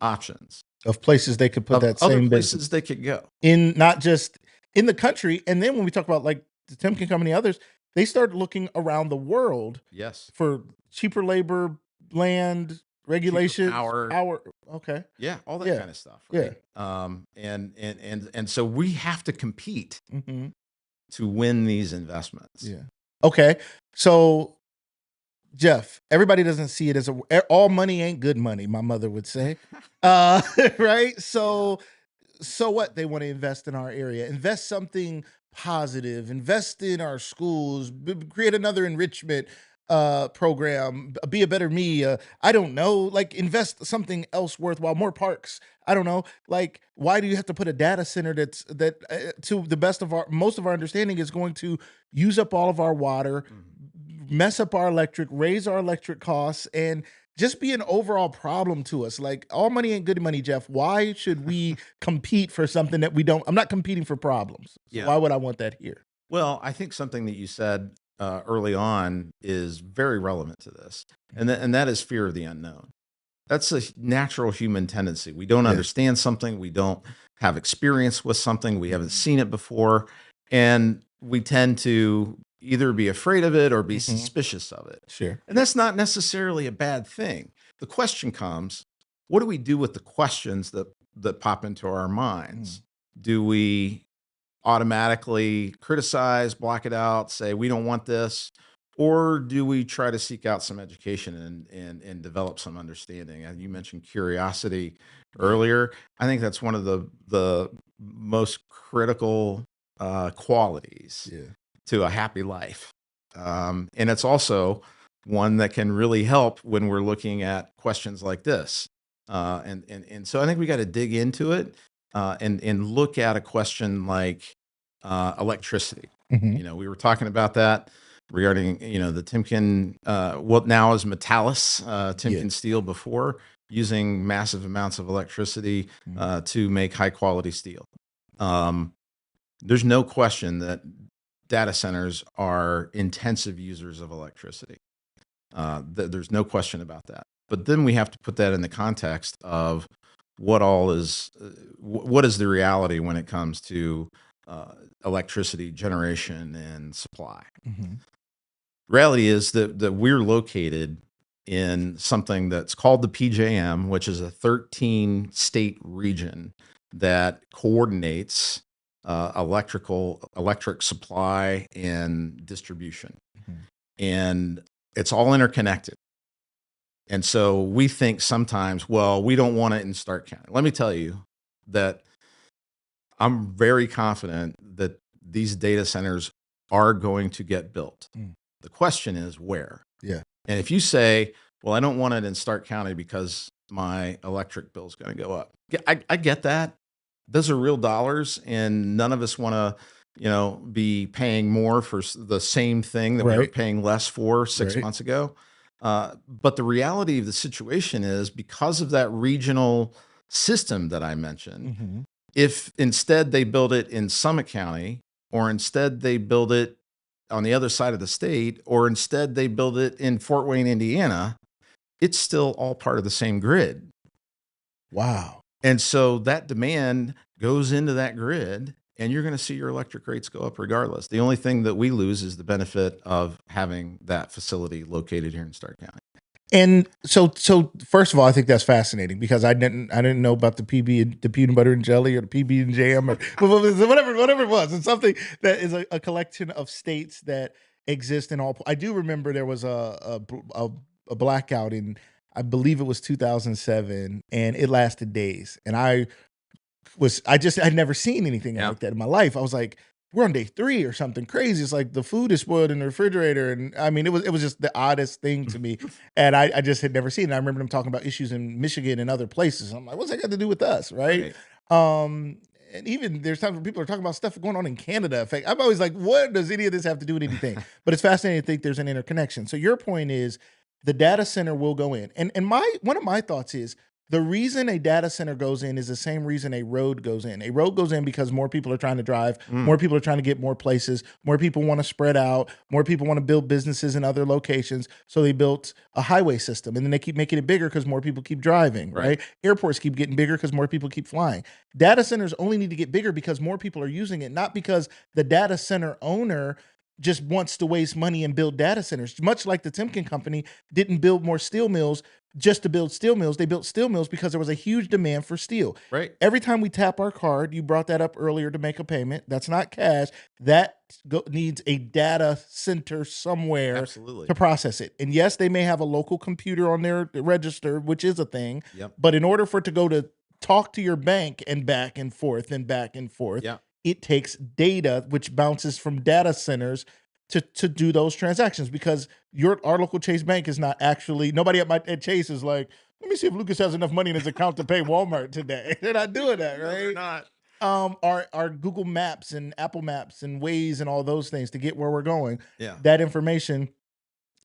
options of places they could put that same places they could go in, not just in the country. And then when we talk about like the Timken Company, others, they started looking around the world. Yes. For cheaper labor, land, regulations, power. Okay. Yeah. All that kind of stuff. Right. Yeah. And so we have to compete to win these investments. Yeah. Okay. So Jeff, everybody doesn't see it as all money ain't good money, my mother would say. Right? So what? They want to invest in our area, invest something positive, invest in our schools, create another enrichment program, be a better me. I don't know, like invest something else worthwhile, more parks. I don't know. Like, why do you have to put a data center that to the best of most of our understanding is going to use up all of our water, mess up our electric, raise our electric costs, and just be an overall problem to us? Like, all money ain't good money, Jeff. Why should we compete for something that we don't? I'm not competing for problems. So why would I want that here? Well, I think something that you said early on is very relevant to this, and that is fear of the unknown. That's a natural human tendency. We don't understand something. We don't have experience with something. We haven't seen it before, and we tend to either be afraid of it or be Mhm. suspicious of it. Sure. And that's not necessarily a bad thing. The question comes, what do we do with the questions that pop into our minds? Do we automatically criticize, block it out, say we don't want this, or do we try to seek out some education and develop some understanding? And you mentioned curiosity earlier. I think that's one of the most critical qualities Yeah. to a happy life, and it's also one that can really help when we're looking at questions like this. And so I think we got to dig into it and look at a question like electricity. Mhm. We were talking about that regarding the Timken, what now is Metallus, Yeah. Timken steel before, using massive amounts of electricity to make high quality steel. There's no question that data centers are intensive users of electricity. There's no question about that. But then we have to put that in the context of what is the reality when it comes to electricity generation and supply. Mhm. Reality is that we're located in something that's called the PJM, which is a 13 state region that coordinates electric supply and distribution. Mhm. And it's all interconnected. And so we think sometimes, well, we don't want it in Stark County. Let me tell you that I'm very confident that these data centers are going to get built. Mm. The question is where. Yeah. And if you say, well, I don't want it in Stark County because my electric bill is going to go up. I get that. Those are real dollars, and none of us want to, be paying more for the same thing that we were Right. paying less for 6 Right. months ago. But the reality of the situation is because of that regional system that I mentioned, Mhm. if instead they build it in Summit County, or instead they build it on the other side of the state, or instead they build it in Fort Wayne, Indiana, it's still all part of the same grid. Wow. And so that demand goes into that grid, and you're going to see your electric rates go up regardless. The only thing that we lose is the benefit of having that facility located here in Stark County. And so first of all, I think that's fascinating because I didn't know about the PB, the peanut butter and jelly, or the PB and jam, or whatever it was. It's something that is a collection of states that exist in all. I do remember there was a blackout in, I believe it was 2007, and it lasted days. And I'd never seen anything Yeah. like that in my life. I was like, we're on day 3 or something crazy. It's like the food is spoiled in the refrigerator. And I mean, it was just the oddest thing to me. And I just had never seen it. I remember them talking about issues in Michigan and other places. I'm like, what's that got to do with us? Right. And even there's times when people are talking about stuff going on in Canada. In fact, I'm always like, what does any of this have to do with anything? But it's fascinating to think there's an interconnection. So your point is the data center will go in. And one of my thoughts is the reason a data center goes in is the same reason a road goes in. A road goes in because more people are trying to drive, more people are trying to get more places, more people want to spread out, more people want to build businesses in other locations. So they built a highway system, and then they keep making it bigger because more people keep driving, right? Airports keep getting bigger because more people keep flying. Data centers only need to get bigger because more people are using it, not because the data center owner just wants to waste money and build data centers. Much like the Timken company didn't build more steel mills just to build steel mills. They built steel mills because there was a huge demand for steel. Right. Every time we tap our card, you brought that up earlier, to make a payment, that's not cash. That needs a data center somewhere Absolutely. to process it. And yes, they may have a local computer on their register, which is a thing. Yep. But in order for it to go to talk to your bank and back and forth and back and forth, Yeah. it takes data which bounces from data centers to do those transactions, because our local Chase Bank is not actually, nobody at Chase is like, let me see if Lucas has enough money in his account to pay Walmart today. They're not doing that, No, right? they're not. Our Google Maps and Apple Maps and Waze and all those things to get where we're going, Yeah. that information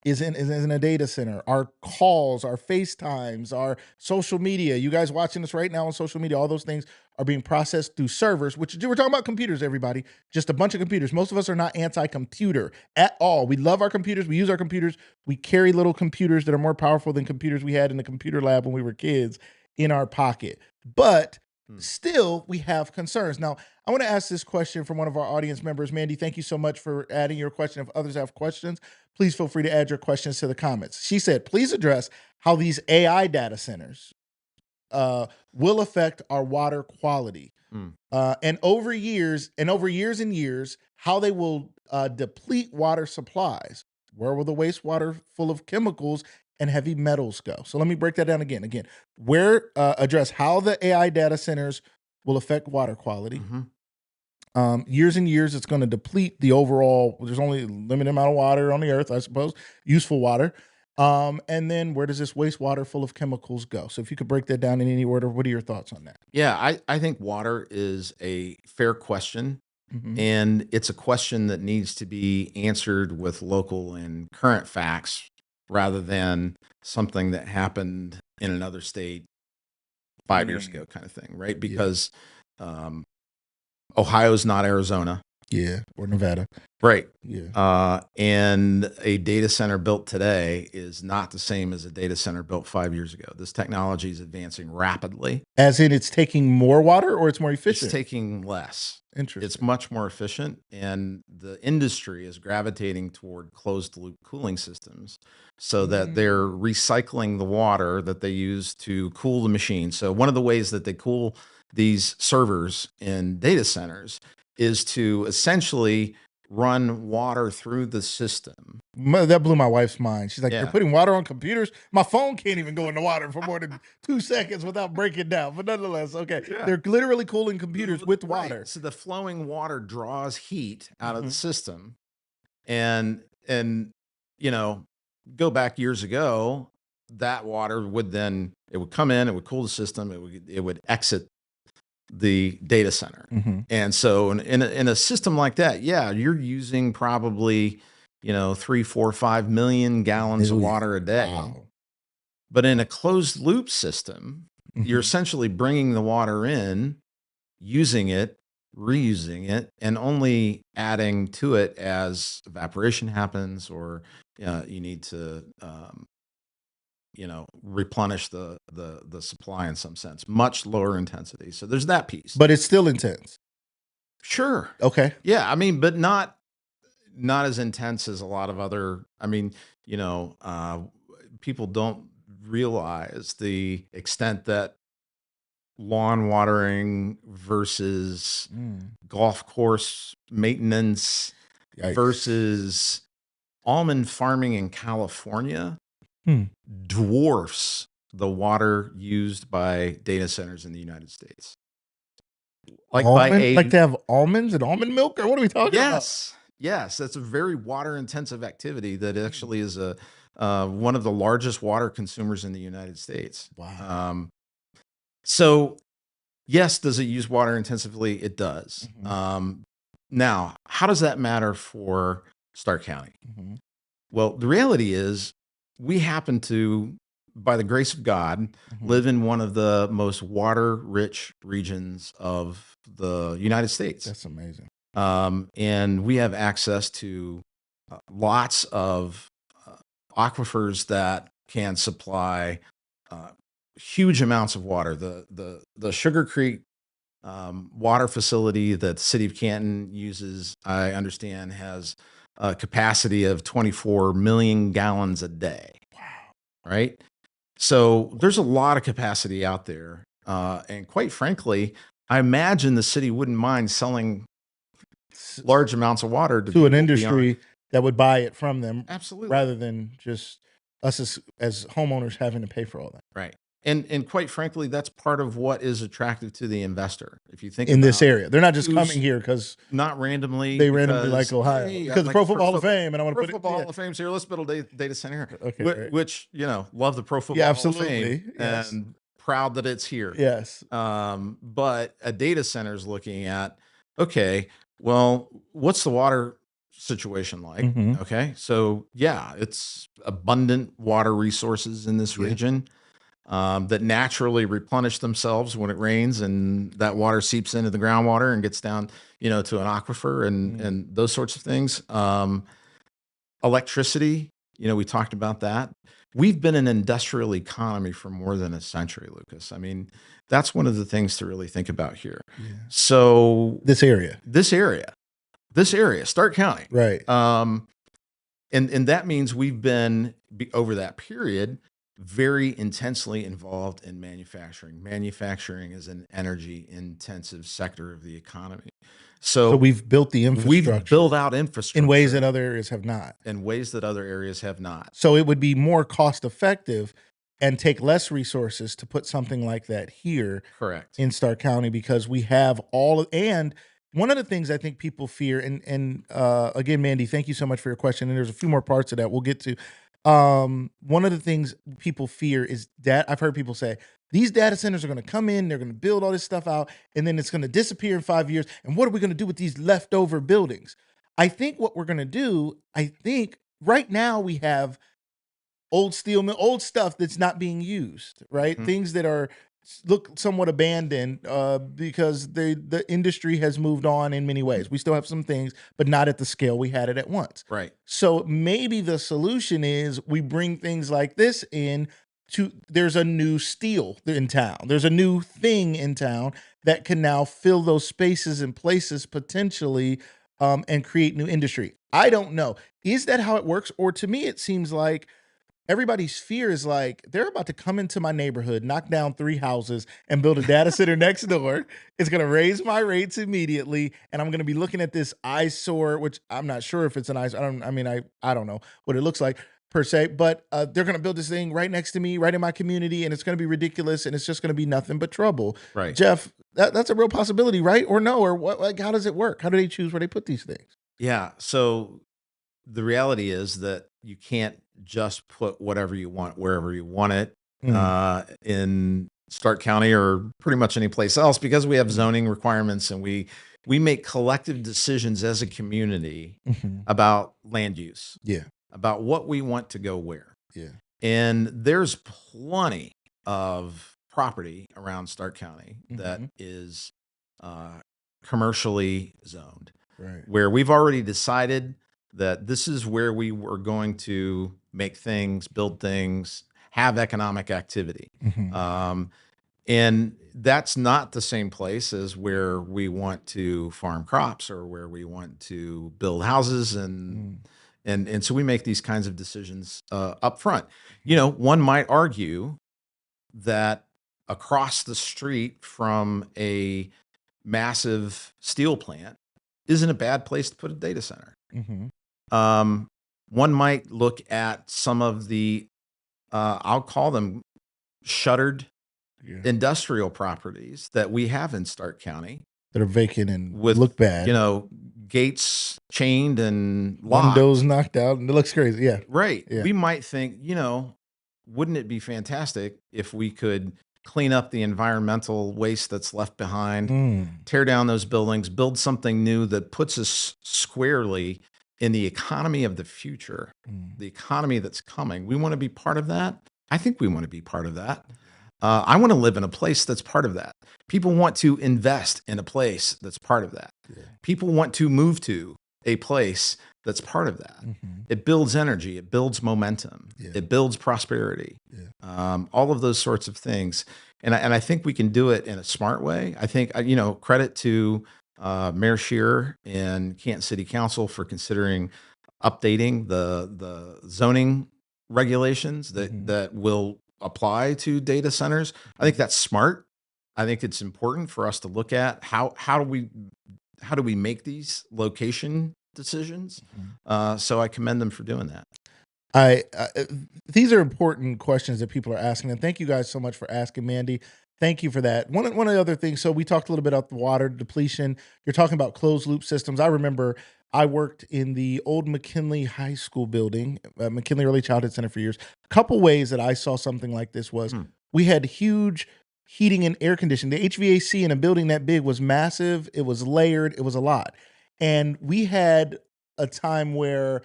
is in a data center. Our calls, our FaceTimes, our social media. You guys watching us right now on social media, all those things are being processed through servers, which we're talking about computers, everybody. Just a bunch of computers. Most of us are not anti-computer at all. We love our computers. We use our computers. We carry little computers that are more powerful than computers we had in the computer lab when we were kids in our pocket. But still we have concerns. Now, I want to ask this question from one of our audience members. Mandy, thank you so much for adding your question. If others have questions, please feel free to add your questions to the comments. She said, please address how these AI data centers will affect our water quality. And over years and years, how they will deplete water supplies. Where will the wastewater full of chemicals and heavy metals go? So let me break that down again. Where address how the AI data centers will affect water quality. Years and years, it's going to deplete the overall. There's only a limited amount of water on the earth, I suppose, useful water. And then where does this wastewater full of chemicals go? So if you could break that down in any order, what are your thoughts on that? Yeah, I think water is a fair question. And it's a question that needs to be answered with local and current facts rather than something that happened in another state 5 years ago kind of thing, right? Because Ohio's not Arizona. Yeah, or Nevada. Right. Yeah. And a data center built today is not the same as a data center built 5 years ago. This technology is advancing rapidly. As in it's taking more water or it's more efficient? It's taking less. Interesting. It's much more efficient, and the industry is gravitating toward closed loop cooling systems so that they're recycling the water that they use to cool the machine. So one of the ways that they cool these servers in data centers is to essentially run water through the system. That blew my wife's mind. She's like, they're putting water on computers. My phone can't even go in the water for more than 2 seconds without breaking down. But nonetheless, okay. Yeah. They're literally cooling computers with water. Right. So the flowing water draws heat out of the system. And you know, go back years ago, that water would then, it would come in, it would cool the system, it would exit the data center. And so in a system like that, yeah, you're using probably, 3, 4, 5 million gallons of water a day. Wow. But in a closed loop system, you're essentially bringing the water in, using it, reusing it, and only adding to it as evaporation happens, or you need to replenish the supply in some sense. Much lower intensity. So there's that piece. But it's still intense. Sure. Okay. Yeah, I mean, but not as intense as a lot of other. I mean, people don't realize the extent that lawn watering versus golf course maintenance versus almond farming in California dwarfs the water used by data centers in the United States. Like they have almonds and almond milk, or what are we talking about? Yes, that's a very water intensive activity that actually is one of the largest water consumers in the United States. Wow. So yes, does it use water intensively? It does. Now, how does that matter for Stark County? Well, the reality is we happen to, by the grace of God, live in one of the most water-rich regions of the United States. That's amazing. And we have access to lots of aquifers that can supply huge amounts of water. The Sugar Creek water facility that the city of Canton uses, I understand, has a capacity of 24 million gallons a day. Wow. Right? So there's a lot of capacity out there. And quite frankly, I imagine the city wouldn't mind selling large amounts of water to an industry that would buy it from them. Absolutely. Rather than just us as homeowners having to pay for all that. Right. And quite frankly, that's part of what is attractive to the investor. If you think in this area, they're not just coming here because not randomly. They randomly like Ohio because the Pro Football Hall of Fame, and I want to put Football Hall of Fame here. Let's build a data center here. Okay, which love the Pro Football Hall of Fame and proud that it's here. Yes. But a data center is looking at, okay, well, what's the water situation like? Okay, so yeah, it's abundant water resources in this region. That naturally replenish themselves when it rains, and that water seeps into the groundwater and gets down, to an aquifer and those sorts of things. Electricity, We talked about that. We've been an industrial economy for more than a century, Lucas. I mean, that's one of the things to really think about here. Yeah. So This area. This area, Stark County. Right. And that means we've been over that period very intensely involved in manufacturing. Manufacturing is an energy intensive sector of the economy. So we've built the infrastructure. We've built out infrastructure in ways that other areas have not. In ways that other areas have not. So it would be more cost effective and take less resources to put something like that here. Correct. In Stark County, because we have and one of the things I think people fear, and again, Mandy, thank you so much for your question. And there's a few more parts of that we'll get to. One of the things people fear is that I've heard people say these data centers are going to come in, they're going to build all this stuff out, and then it's going to disappear in 5 years. And what are we going to do with these leftover buildings? I think what we're going to do, right now we have old steel mill, old stuff that's not being used, right? Mhm. Things that look somewhat abandoned because the industry has moved on in many ways. We still have some things, but not at the scale we had it at once. Right. So maybe the solution is we bring things like this in there's a new steel in town. There's a new thing in town that can now fill those spaces and places potentially and create new industry. I don't know. Is that how it works? Or to me, it seems like everybody's fear is like they're about to come into my neighborhood, knock down 3 houses, and build a data center next door. It's going to raise my rates immediately, and I'm going to be looking at this eyesore, which I'm not sure if it's an eyesore. I don't know what it looks like per se, but they're going to build this thing right next to me, right in my community, and it's going to be ridiculous, and it's just going to be nothing but trouble. Right. Jeff, that's a real possibility, right? Or no? Or what? Like, how does it work? How do they choose where they put these things? Yeah. So the reality is that you can't just put whatever you want wherever you want it in Stark County or pretty much any place else, because we have zoning requirements and we make collective decisions as a community about land use, about what we want to go where. And there's plenty of property around Stark County that is commercially zoned, where we've already decided that this is where we were going to make things, build things, have economic activity. And that's not the same place as where we want to farm crops or where we want to build houses. And so we make these kinds of decisions up front. One might argue that across the street from a massive steel plant isn't a bad place to put a data center. One might look at some of the, I'll call them shuttered industrial properties that we have in Stark County that are vacant and look bad. Gates chained and locked. Windows knocked out, and it looks crazy. Yeah. Right. Yeah. We might think, wouldn't it be fantastic if we could clean up the environmental waste that's left behind, tear down those buildings, build something new that puts us squarely in the economy of the future, the economy that's coming. We want to be part of that. I think we want to be part of that. I want to live in a place that's part of that. People want to invest in a place that's part of that. People want to move to a place that's part of that. It builds energy. It builds momentum. It builds prosperity. All of those sorts of things. And I think we can do it in a smart way. I think, credit to Mayor Scheer and Canton City Council for considering updating the zoning regulations that will apply to data centers. I think that's smart. I think it's important for us to look at how do we make these location decisions. So I commend them for doing that. These are important questions that people are asking, and thank you guys so much for asking, Mandy. Thank you for that. One of the other things, so we talked a little bit about the water depletion. You're talking about closed loop systems. I remember I worked in the old McKinley High School building, McKinley Early Childhood Center for years. A couple ways that I saw something like this was we had huge heating and air conditioning. The HVAC in a building that big was massive. It was layered. It was a lot. And we had a time where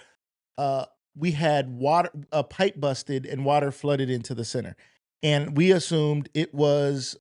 we had water, a pipe busted and water flooded into the center. and we assumed it was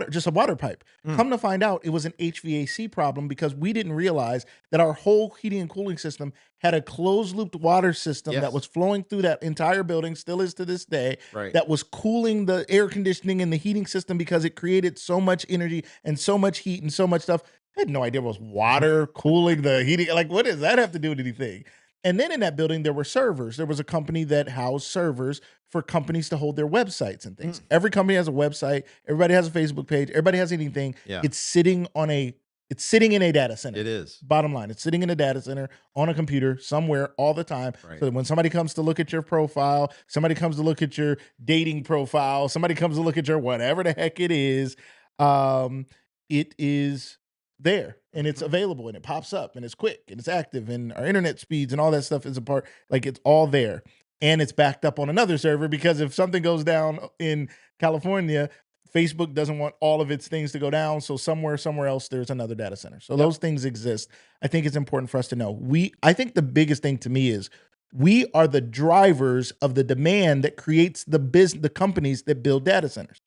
just a water pipe. Mm. Come to find out, it was an HVAC problem because we didn't realize that our whole heating and cooling system had a closed-looped water system that Yes. was flowing through that entire building, still is to this day, Right. that was cooling the air conditioning and the heating system because it created so much energy and so much heat and so much stuff. I had no idea it was water cooling the heating. Like, what does that have to do with anything? And then in that building, there were servers. There was a company that housed servers for companies to hold their websites and things. Every company has a website. Everybody has a Facebook page. Everybody has anything. Yeah. It's sitting in a data center. It is. Bottom line, it's sitting in a data center on a computer somewhere all the time. Right. So that when somebody comes to look at your profile, somebody comes to look at your dating profile, somebody comes to look at your whatever the heck it is, it is there and it's available and it pops up and it's quick and it's active and our internet speeds and all that stuff is a part, like it's all there and it's backed up on another server because if something goes down in California, Facebook doesn't want all of its things to go down. So somewhere else, there's another data center. So those things exist. I think it's important for us to know. I think the biggest thing to me is we are the drivers of the demand that creates the companies that build data centers.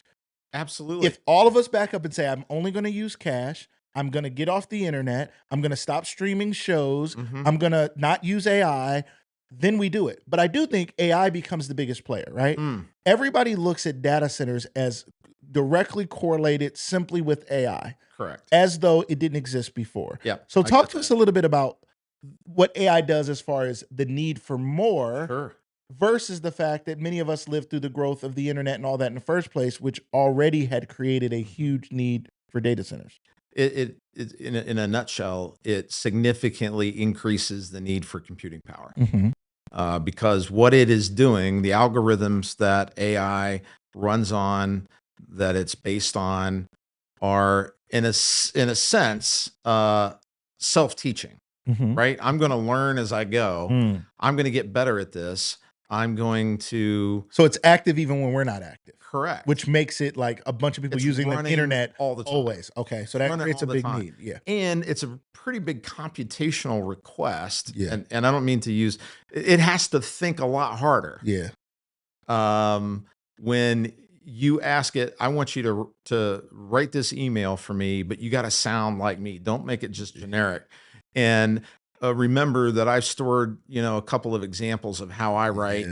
Absolutely. If all of us back up and say, I'm only going to use cash, I'm going to get off the internet, I'm going to stop streaming shows, I'm going to not use AI, then we do it. But I do think AI becomes the biggest player, right? Everybody looks at data centers as directly correlated simply with AI. Correct. As though it didn't exist before. Yeah. So talk to us a little bit about what AI does as far as the need for more versus the fact that many of us lived through the growth of the internet and all that in the first place, which already had created a huge need for data centers. It in a nutshell, it significantly increases the need for computing power because what it is doing, the algorithms that AI runs on, that it's based on, are in a sense self-teaching, right? I'm going to learn as I go. I'm going to get better at this. I'm going to. So it's active even when we're not active. Correct. Which makes it like a bunch of people using the internet all the time. Always. Okay. So that creates a big need. Yeah. And it's a pretty big computational request. Yeah. And I don't mean to use, it has to think a lot harder. Yeah. When you ask it, I want you to write this email for me, but you got to sound like me. Don't make it just generic. And remember that I've stored, a couple of examples of how I write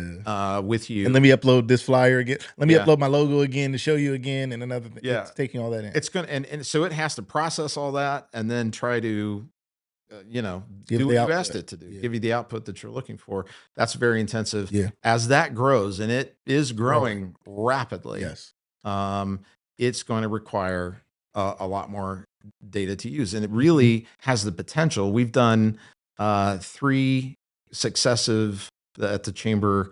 with you. And let me upload this flyer again. Let me upload my logo again to show you again. And another thing. Yeah. It's taking all that in. It's going to, and so it has to process all that and then try to, do what you asked it to do, give you the output that you're looking for. That's very intensive. Yeah. As that grows, and it is growing rapidly. Yes. It's going to require a lot more data to use. And it really has the potential. We've done 3 successive at the Chamber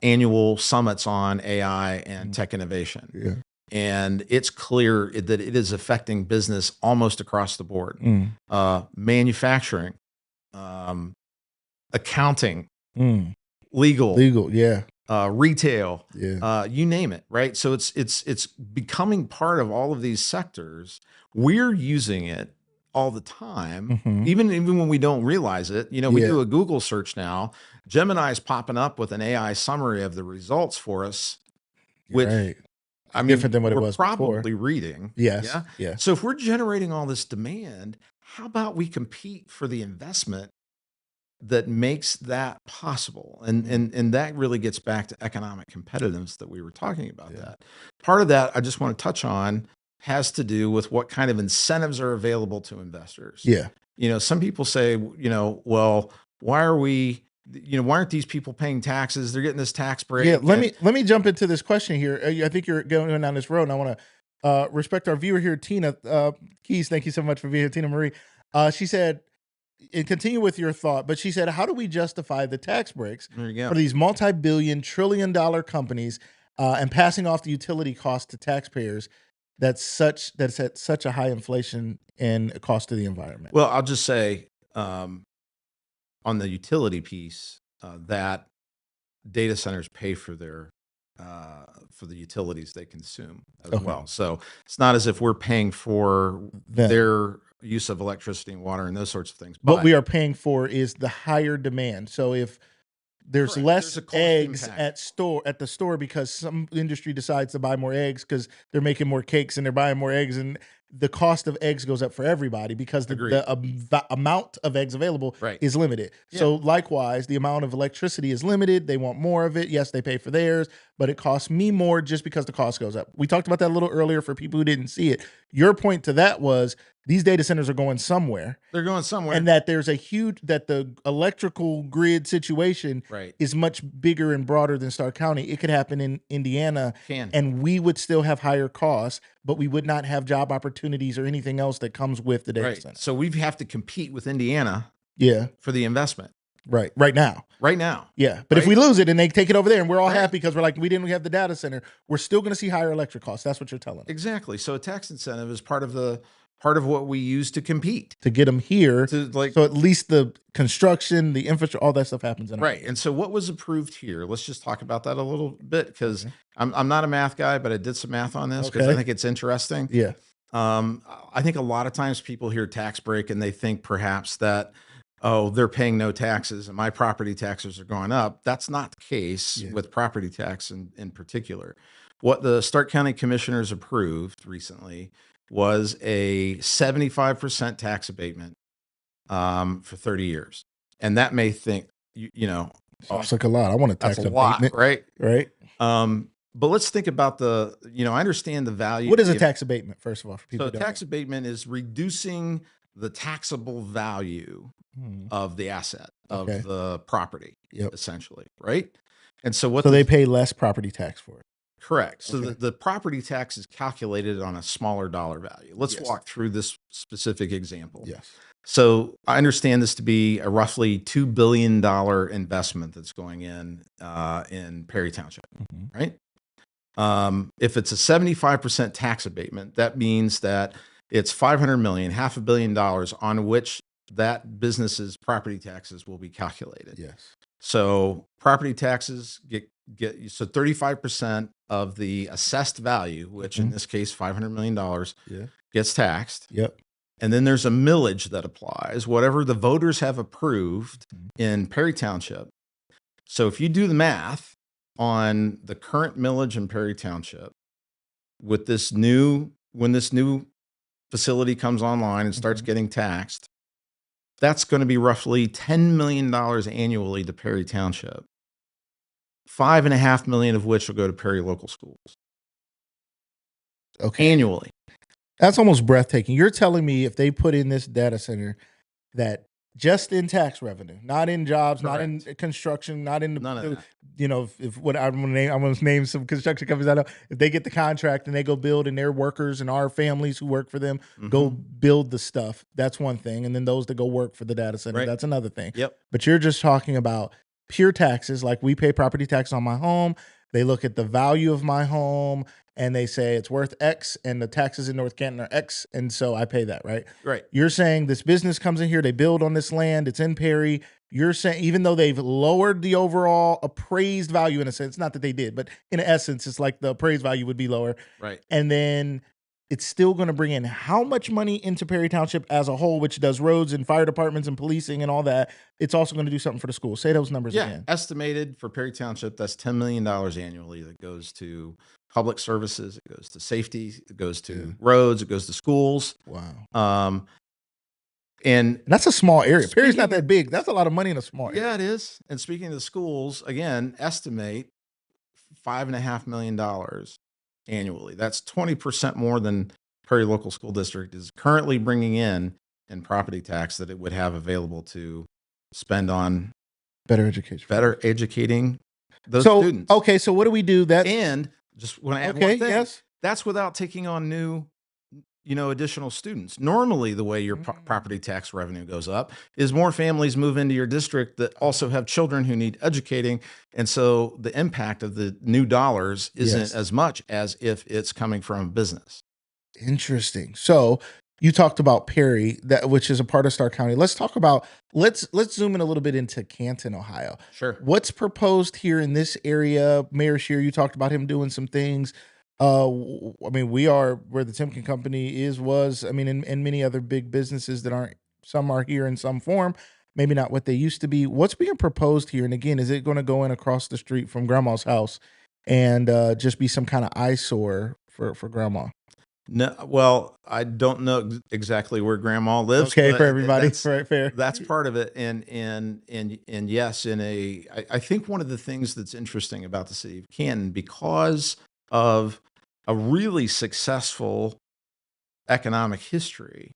annual summits on AI and tech innovation. Yeah. And it's clear that it is affecting business almost across the board. Manufacturing, accounting, legal, yeah. Retail, yeah. You name it, right? So it's becoming part of all of these sectors. We're using it all the time, even when we don't realize it. We do a Google search now. Gemini's popping up with an AI summary of the results for us, which I mean, different than what it we're was probably before. reading. Yes. Yeah. So if we're generating all this demand, how about we compete for the investment that makes that possible? And that really gets back to economic competitiveness that we were talking about. That part of that I just want to touch on has to do with what kind of incentives are available to investors. Yeah. Some people say, well, why aren't these people paying taxes? They're getting this tax break. Yeah. Let me jump into this question here. I think you're going down this road, and I want to respect our viewer here, Tina Keys. Thank you so much for being here, Tina Marie. She said, and continue with your thought, but she said, how do we justify the tax breaks for these multi-billion, trillion-dollar companies and passing off the utility cost to taxpayers that's at such a high inflation and cost to the environment? Well, I'll just say on the utility piece that data centers pay for the utilities they consume as well. So it's not as if we're paying for their use of electricity and water and those sorts of things. What we are paying for is the higher demand. So if there's Correct. less There's a cost eggs impact. at the store because some industry decides to buy more eggs because they're making more cakes and they're buying more eggs, and the cost of eggs goes up for everybody because Agreed. the amount of eggs available Right. is limited. Yeah. So likewise, the amount of electricity is limited. They want more of it. Yes, they pay for theirs, but it costs me more just because the cost goes up. We talked about that a little earlier for people who didn't see it. Your point to that was these data centers are going somewhere. They're going somewhere. And that there's that the electrical grid situation Right. is much bigger and broader than Stark County. It could happen in Indiana, Can. and we would still have higher costs, but we would not have job opportunities or anything else that comes with the data Right. center. So we have to compete with Indiana Yeah, for the investment right now. right now. Yeah, but if Right? we lose it and they take it over there and we're all Right. happy because we're like, we didn't have the data center, we're still going to see higher electric costs. That's what you're telling us. Exactly. So a tax incentive is part of what we use to compete. To get them here, To like so at least the construction, the infrastructure, all that stuff happens in our right. And so what was approved here? Let's just talk about that a little bit because I'm not a math guy, but I did some math on this because I Okay. think it's interesting. Yeah. I think a lot of times people hear tax break and they think perhaps that, oh, they're paying no taxes and my property taxes are going up. That's not the case with property tax in particular. What the Stark County Commissioners approved recently was a 75% tax abatement for 30 years. And that may think, Sounds like a lot. I want a tax that's a lot, abatement. right? Right. But let's think about I understand the value. What is a tax abatement, first of all, for people So who don't tax abatement is reducing the taxable value know? of the asset, of Okay. the property, Yep. essentially, right? And so what So they pay less property tax for it. correct. So Okay. the property tax is calculated on a smaller dollar value. Let's Yes. walk through this specific example. Yes. So I understand this to be a roughly $2 billion investment that's going in Perry Township, right? If it's a 75% tax abatement, that means that it's $500 million, $500 million on which that business's property taxes will be calculated. Yes. So property taxes get so 35% of the assessed value, which in this case $500 million, gets taxed. Yep. And then there's a millage that applies, whatever the voters have approved in Perry Township. So if you do the math on the current millage in Perry Township, with when this new facility comes online and starts getting taxed, that's going to be roughly $10 million annually to Perry Township. $5.5 million of which will go to Perry local schools. Okay. Annually. That's almost breathtaking. You're telling me if they put in this data center that just in tax revenue, not in jobs, not in construction, not in None of that. if what I'm gonna name some construction companies I know, if they get the contract and they go build and their workers and our families who work for them go build the stuff, that's one thing. And then those that go work for the data center, that's another thing. Yep. But you're just talking about pure taxes, like we pay property tax on my home. They look at the value of my home and they say it's worth X and the taxes in North Canton are X. And so I pay that, right? Right. You're saying this business comes in here, they build on this land, it's in Perry. You're saying even though they've lowered the overall appraised value in a sense, not that they did, but in essence, it's like the appraised value would be lower. Right. And then it's still going to bring in how much money into Perry Township as a whole, which does roads and fire departments and policing and all that. It's also going to do something for the school. Say those numbers again. Estimated for Perry Township, that's $10 million annually that goes to public services, it goes to safety, it goes to roads, it goes to schools. Wow. And that's a small area. Perry's not that big. That's a lot of money in a small area. Yeah, it is. And speaking of the schools, again, estimate $5.5 million annually. That's 20% more than Perry Local School District is currently bringing in property tax that it would have available to spend on better education, better educating those students. Okay, so what do we do? And just want to add one thing. Yes. That's without taking on new, additional students. Normally, the way your property tax revenue goes up is more families move into your district that also have children who need educating. And so the impact of the new dollars isn't as much as if it's coming from a business. Interesting. So you talked about Perry, which is a part of Stark County. Let's talk about, let's zoom in a little bit into Canton, Ohio. Sure. What's proposed here in this area? Mayor Scheer, you talked about him doing some things. We are where the Timken company was, and many other big businesses that some are here in some form. maybe not what they used to be. What's being proposed here? And again, is it going to go in across the street from grandma's house and just be some kind of eyesore for grandma? No, well, I don't know exactly where grandma lives, Okay, for but everybody, right? Fair. that's part of it. And yes, I think one of the things that's interesting about the city of Canton, because of a really successful economic history,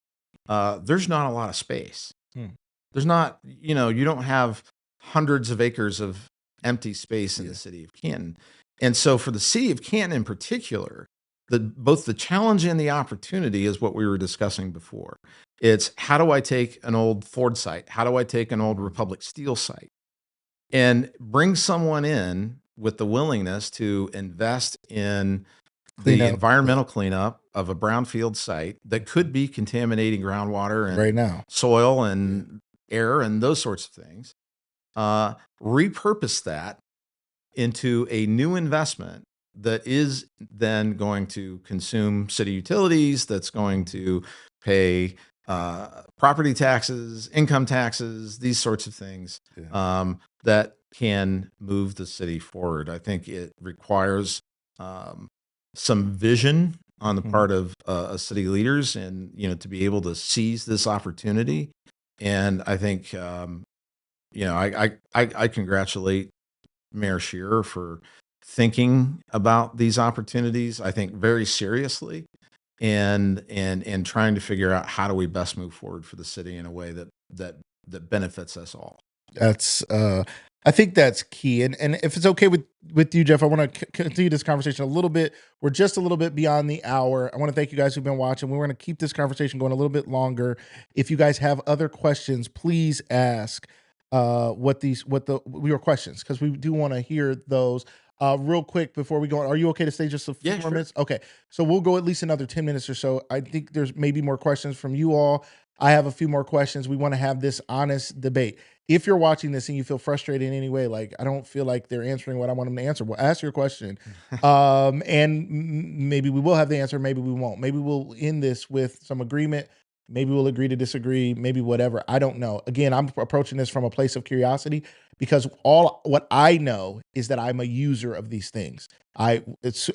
there's not a lot of space. Hmm. There's not, you don't have hundreds of acres of empty space in Yeah. the city of Canton. And so for the city of Canton in particular, both the challenge and the opportunity is what we were discussing before. It's, how do I take an old Ford site? How do I take an old Republic Steel site and bring someone in with the willingness to invest in Clean the up environmental cleanup of a brownfield site that could be contaminating groundwater and right now. soil and air and those sorts of things, repurpose that into a new investment that is then going to consume city utilities, that's going to pay property taxes, income taxes, these sorts of things, that can move the city forward. I think it requires some vision on the part of city leaders, and to be able to seize this opportunity. And I think I congratulate Mayor Shearer for thinking about these opportunities, I think, very seriously, and trying to figure out how do we best move forward for the city in a way that benefits us all. That's I think that's key. And if it's okay with you, Jeff, I want to continue this conversation a little bit. We're just a little bit beyond the hour. I want to thank you guys who've been watching. We're going to keep this conversation going a little bit longer. If you guys have other questions, please ask what your questions, because we do want to hear those. Real quick before we go on, are you okay to stay just a few more minutes? Okay, so we'll go at least another 10 minutes or so. I think there's maybe more questions from you all. I have a few more questions. We want to have this honest debate. If you're watching this and you feel frustrated in any way, like, I don't feel like they're answering what I want them to answer, well, ask your question. Maybe we will have the answer, maybe we won't. Maybe we'll end this with some agreement. Maybe we'll agree to disagree, maybe whatever. I don't know. Again, I'm approaching this from a place of curiosity, because what I know is that I'm a user of these things. I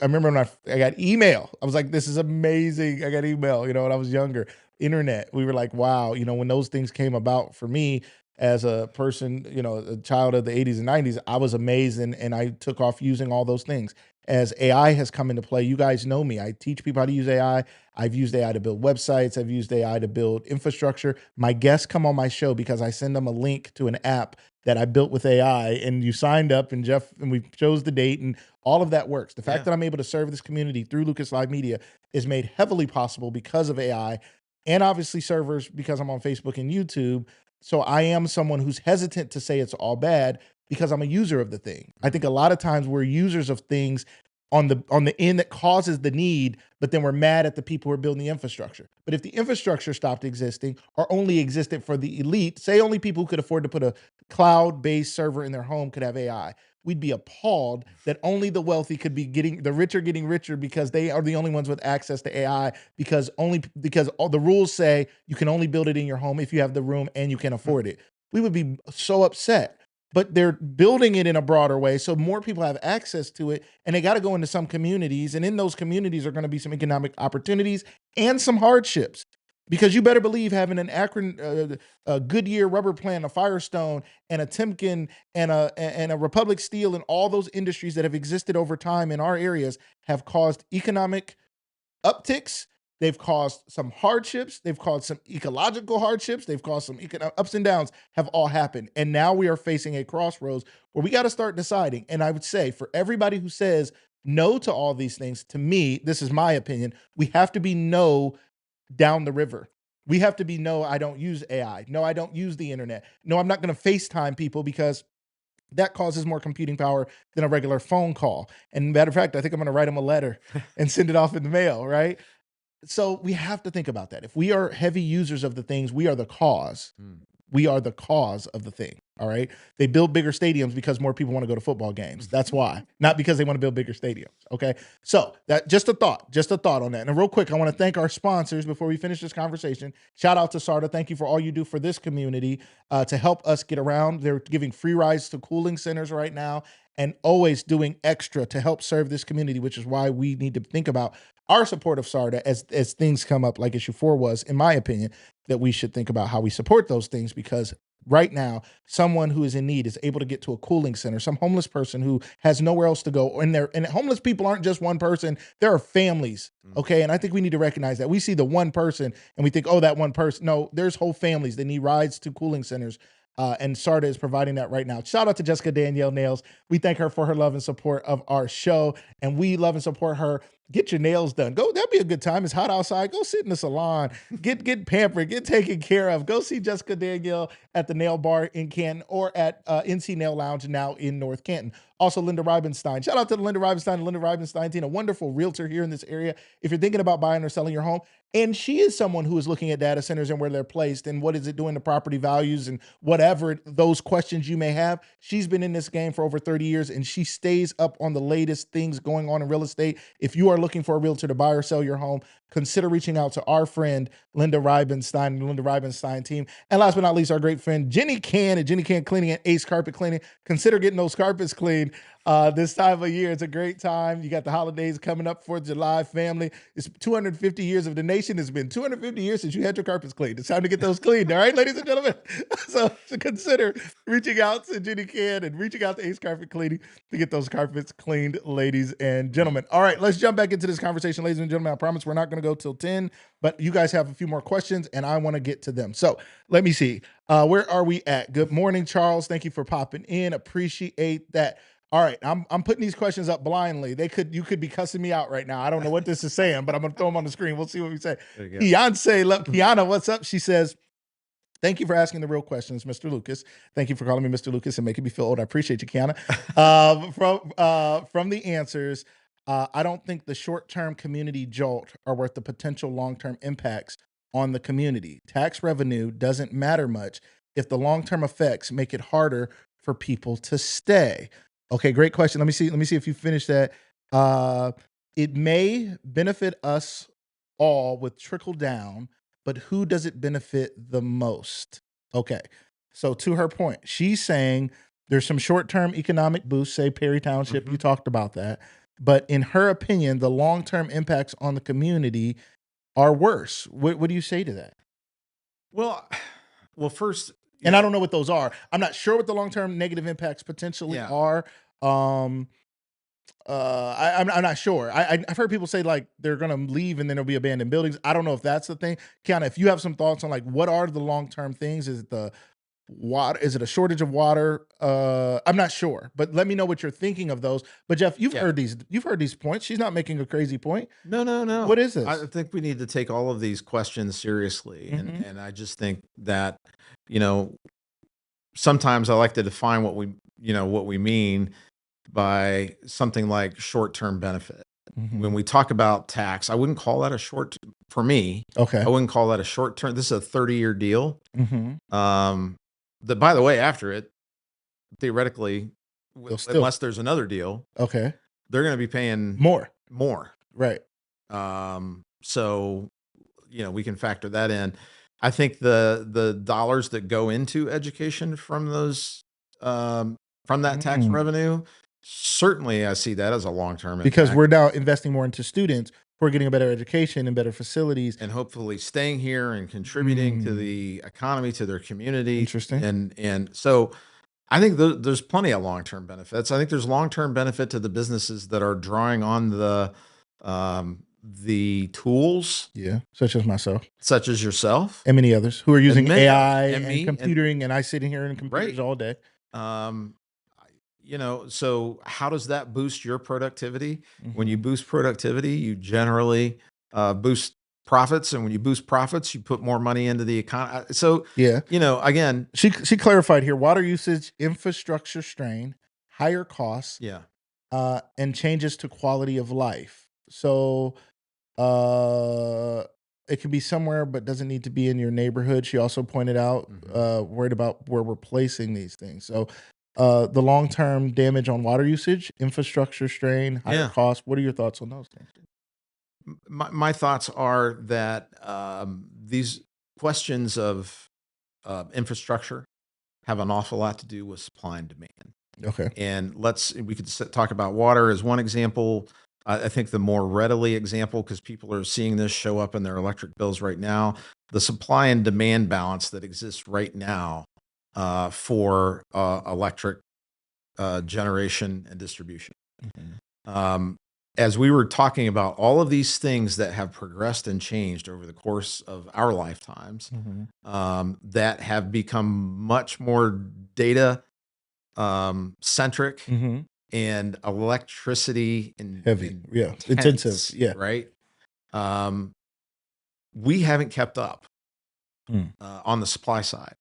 remember when I got email. I was like, this is amazing. I got email, when I was younger. Internet. We were like, wow, when those things came about for me as a person, a child of the 80s and 90s, I was amazed, and I took off using all those things. As AI has come into play, you guys know me. I teach people how to use AI. I've used AI to build websites. I've used AI to build infrastructure. My guests come on my show because I send them a link to an app that I built with AI, and you signed up, and Jeff, and we chose the date, and all of that works. The fact that I'm able to serve this community through Lucas Live Media is made heavily possible because of AI, and obviously servers, because I'm on Facebook and YouTube. So I am someone who's hesitant to say it's all bad, because I'm a user of the thing. I think a lot of times we're users of things on the end that causes the need, but then we're mad at the people who are building the infrastructure. But if the infrastructure stopped existing, or only existed for the elite, say only people who could afford to put a cloud-based server in their home could have AI, we'd be appalled that only the wealthy could be the rich are getting richer because they are the only ones with access to AI, because all the rules say you can only build it in your home if you have the room and you can afford it. We would be so upset. But they're building it in a broader way, so more people have access to it, and they got to go into some communities, and in those communities are going to be some economic opportunities and some hardships. Because you better believe having an Akron, a Goodyear rubber plant, a Firestone, and a Timken, and a Republic Steel, and all those industries that have existed over time in our areas have caused economic upticks. They've caused some hardships. They've caused some ecological hardships. They've caused some ups and downs, have all happened. And now we are facing a crossroads where we got to start deciding. And I would say, for everybody who says no to all these things, to me, this is my opinion, we have to be no down the river. We have to be no, I don't use AI. No, I don't use the internet. No, I'm not going to FaceTime people, because that causes more computing power than a regular phone call. And matter of fact, I think I'm going to write them a letter and send it off in the mail, right? So we have to think about that. If we are heavy users of the things, we are the cause. We are the cause of the thing. All right. They build bigger stadiums because more people want to go to football games. That's why, not because they want to build bigger stadiums. Okay. So that just a thought on that. And real quick, I want to thank our sponsors before we finish this conversation. Shout out to SARTA. Thank you for all you do for this community to help us get around. They're giving free rides to cooling centers right now and always doing extra to help serve this community, which is why we need to think about our support of SARTA as things come up like issue 4 was, in my opinion, that we should think about how we support those things, because right now, someone who is in need is able to get to a cooling center. Some homeless person who has nowhere else to go, and homeless people aren't just one person; there are families. Okay, and I think we need to recognize that. We see the one person and we think, oh, that one person. No, there's whole families that need rides to cooling centers. And SARTA is providing that right now. Shout out to Jessica Danielle Nails. We thank her for her love and support of our show, and we love and support her. Get your nails done. Go. That'd be a good time. It's hot outside. Go sit in the salon. Get pampered. Get taken care of. Go see Jessica Danielle at the Nail Bar in Canton or at NC Nail Lounge now in North Canton. Also, Linda Reibenstein. Shout out to Linda Reibenstein and Linda Reibenstein team, a wonderful realtor here in this area. If you're thinking about buying or selling your home, and she is someone who is looking at data centers and where they're placed and what is it doing to property values and whatever those questions you may have. She's been in this game for over 30 years and she stays up on the latest things going on in real estate. If you are looking for a realtor to buy or sell your home, consider reaching out to our friend Linda Reibenstein and the Linda Reibenstein team. And last but not least, our great friend Jenny Can at Jenny Can Cleaning and Ace Carpet Cleaning. Consider getting those carpets cleaned this time of year. It's a great time. You got the holidays coming up for July, family. It's 250 years of the nation. It's been 250 years since you had your carpets cleaned. It's time to get those cleaned. All right, ladies and gentlemen. So consider reaching out to Jenny Can and reaching out to Ace Carpet Cleaning to get those carpets cleaned, ladies and gentlemen. All right, let's jump back into this conversation, ladies and gentlemen. I promise we're not going to go till 10, but you guys have a few more questions and I want to get to them. So let me see. Where are we at? Good morning, Charles. Thank you for popping in. Appreciate that. All right, I'm putting these questions up blindly. You could be cussing me out right now. I don't know what this is saying, but I'm gonna throw them on the screen. We'll see what we say. Kiana, what's up? She says, "Thank you for asking the real questions, Mr. Lucas. Thank you for calling me Mr. Lucas and making me feel old. I appreciate you, Kiana. From the answers, I don't think the short-term community jolt are worth the potential long-term impacts on the community. Tax revenue doesn't matter much if the long-term effects make it harder for people to stay." Okay, great question. Let me see if you finish that. It may benefit us all with trickle down, but who does it benefit the most? Okay. So to her point, she's saying there's some short-term economic boosts, say Perry Township, you talked about that. But in her opinion, the long-term impacts on the community are worse. What do you say to that? Well, first, and I don't know what those are. I'm not sure what the long-term negative impacts potentially are. I'm not sure. I've heard people say like they're gonna leave and then there'll be abandoned buildings. I don't know if that's the thing. Kiana, if you have some thoughts on like what are the long-term things? Is it the water? Is it a shortage of water? I'm not sure, but let me know what you're thinking of those. But Jeff, you've heard these points. She's not making a crazy point. No. What is this? I think we need to take all of these questions seriously. And I just think that, sometimes I like to define what we mean by something like short-term benefit. When we talk about tax, I wouldn't call that for me. Okay. I wouldn't call that a short-term. This is a 30-year deal. That, by the way, after it, theoretically, unless there's another deal, okay, they're going to be paying more. Right. So, we can factor that in. I think the dollars that go into education from those, from that tax revenue, certainly I see that as a long-term impact. Because we're now investing more into students who are getting a better education and better facilities. And hopefully staying here and contributing to the economy, to their community. Interesting. And so I think there's plenty of long-term benefits. I think there's long-term benefit to the businesses that are drawing on the tools. Yeah, such as myself. Such as yourself. And many others who are using AI and computing, and I sit in here in computers all day. So how does that boost your productivity? When you boost productivity, you generally boost profits. And when you boost profits, you put more money into the economy. So, again. She clarified here, water usage, infrastructure strain, higher costs, and changes to quality of life. So it can be somewhere, but doesn't need to be in your neighborhood. She also pointed out, worried about where we're placing these things. So, the long term damage on water usage, infrastructure strain, higher costs. What are your thoughts on those things? My thoughts are that these questions of infrastructure have an awful lot to do with supply and demand. Okay. And we could talk about water as one example. I think the more readily example, because people are seeing this show up in their electric bills right now, the supply and demand balance that exists right now for electric generation and distribution. As we were talking about all of these things that have progressed and changed over the course of our lifetimes, that have become much more data centric and electricity and Heavy, intensive, right? We haven't kept up on the supply side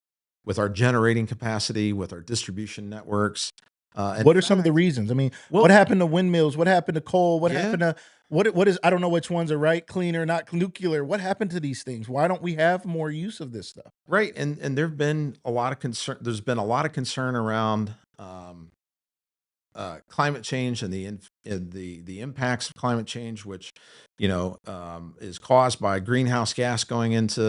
with our generating capacity, with our distribution networks. What are some of the reasons? I mean, what happened to windmills? What happened to coal? What happened to what is, I don't know which ones are right, cleaner, not nuclear. What happened to these things? Why don't we have more use of this stuff? Right. And there've been a lot of concern. There's been a lot of concern around climate change and the impacts of climate change, which is caused by greenhouse gas going into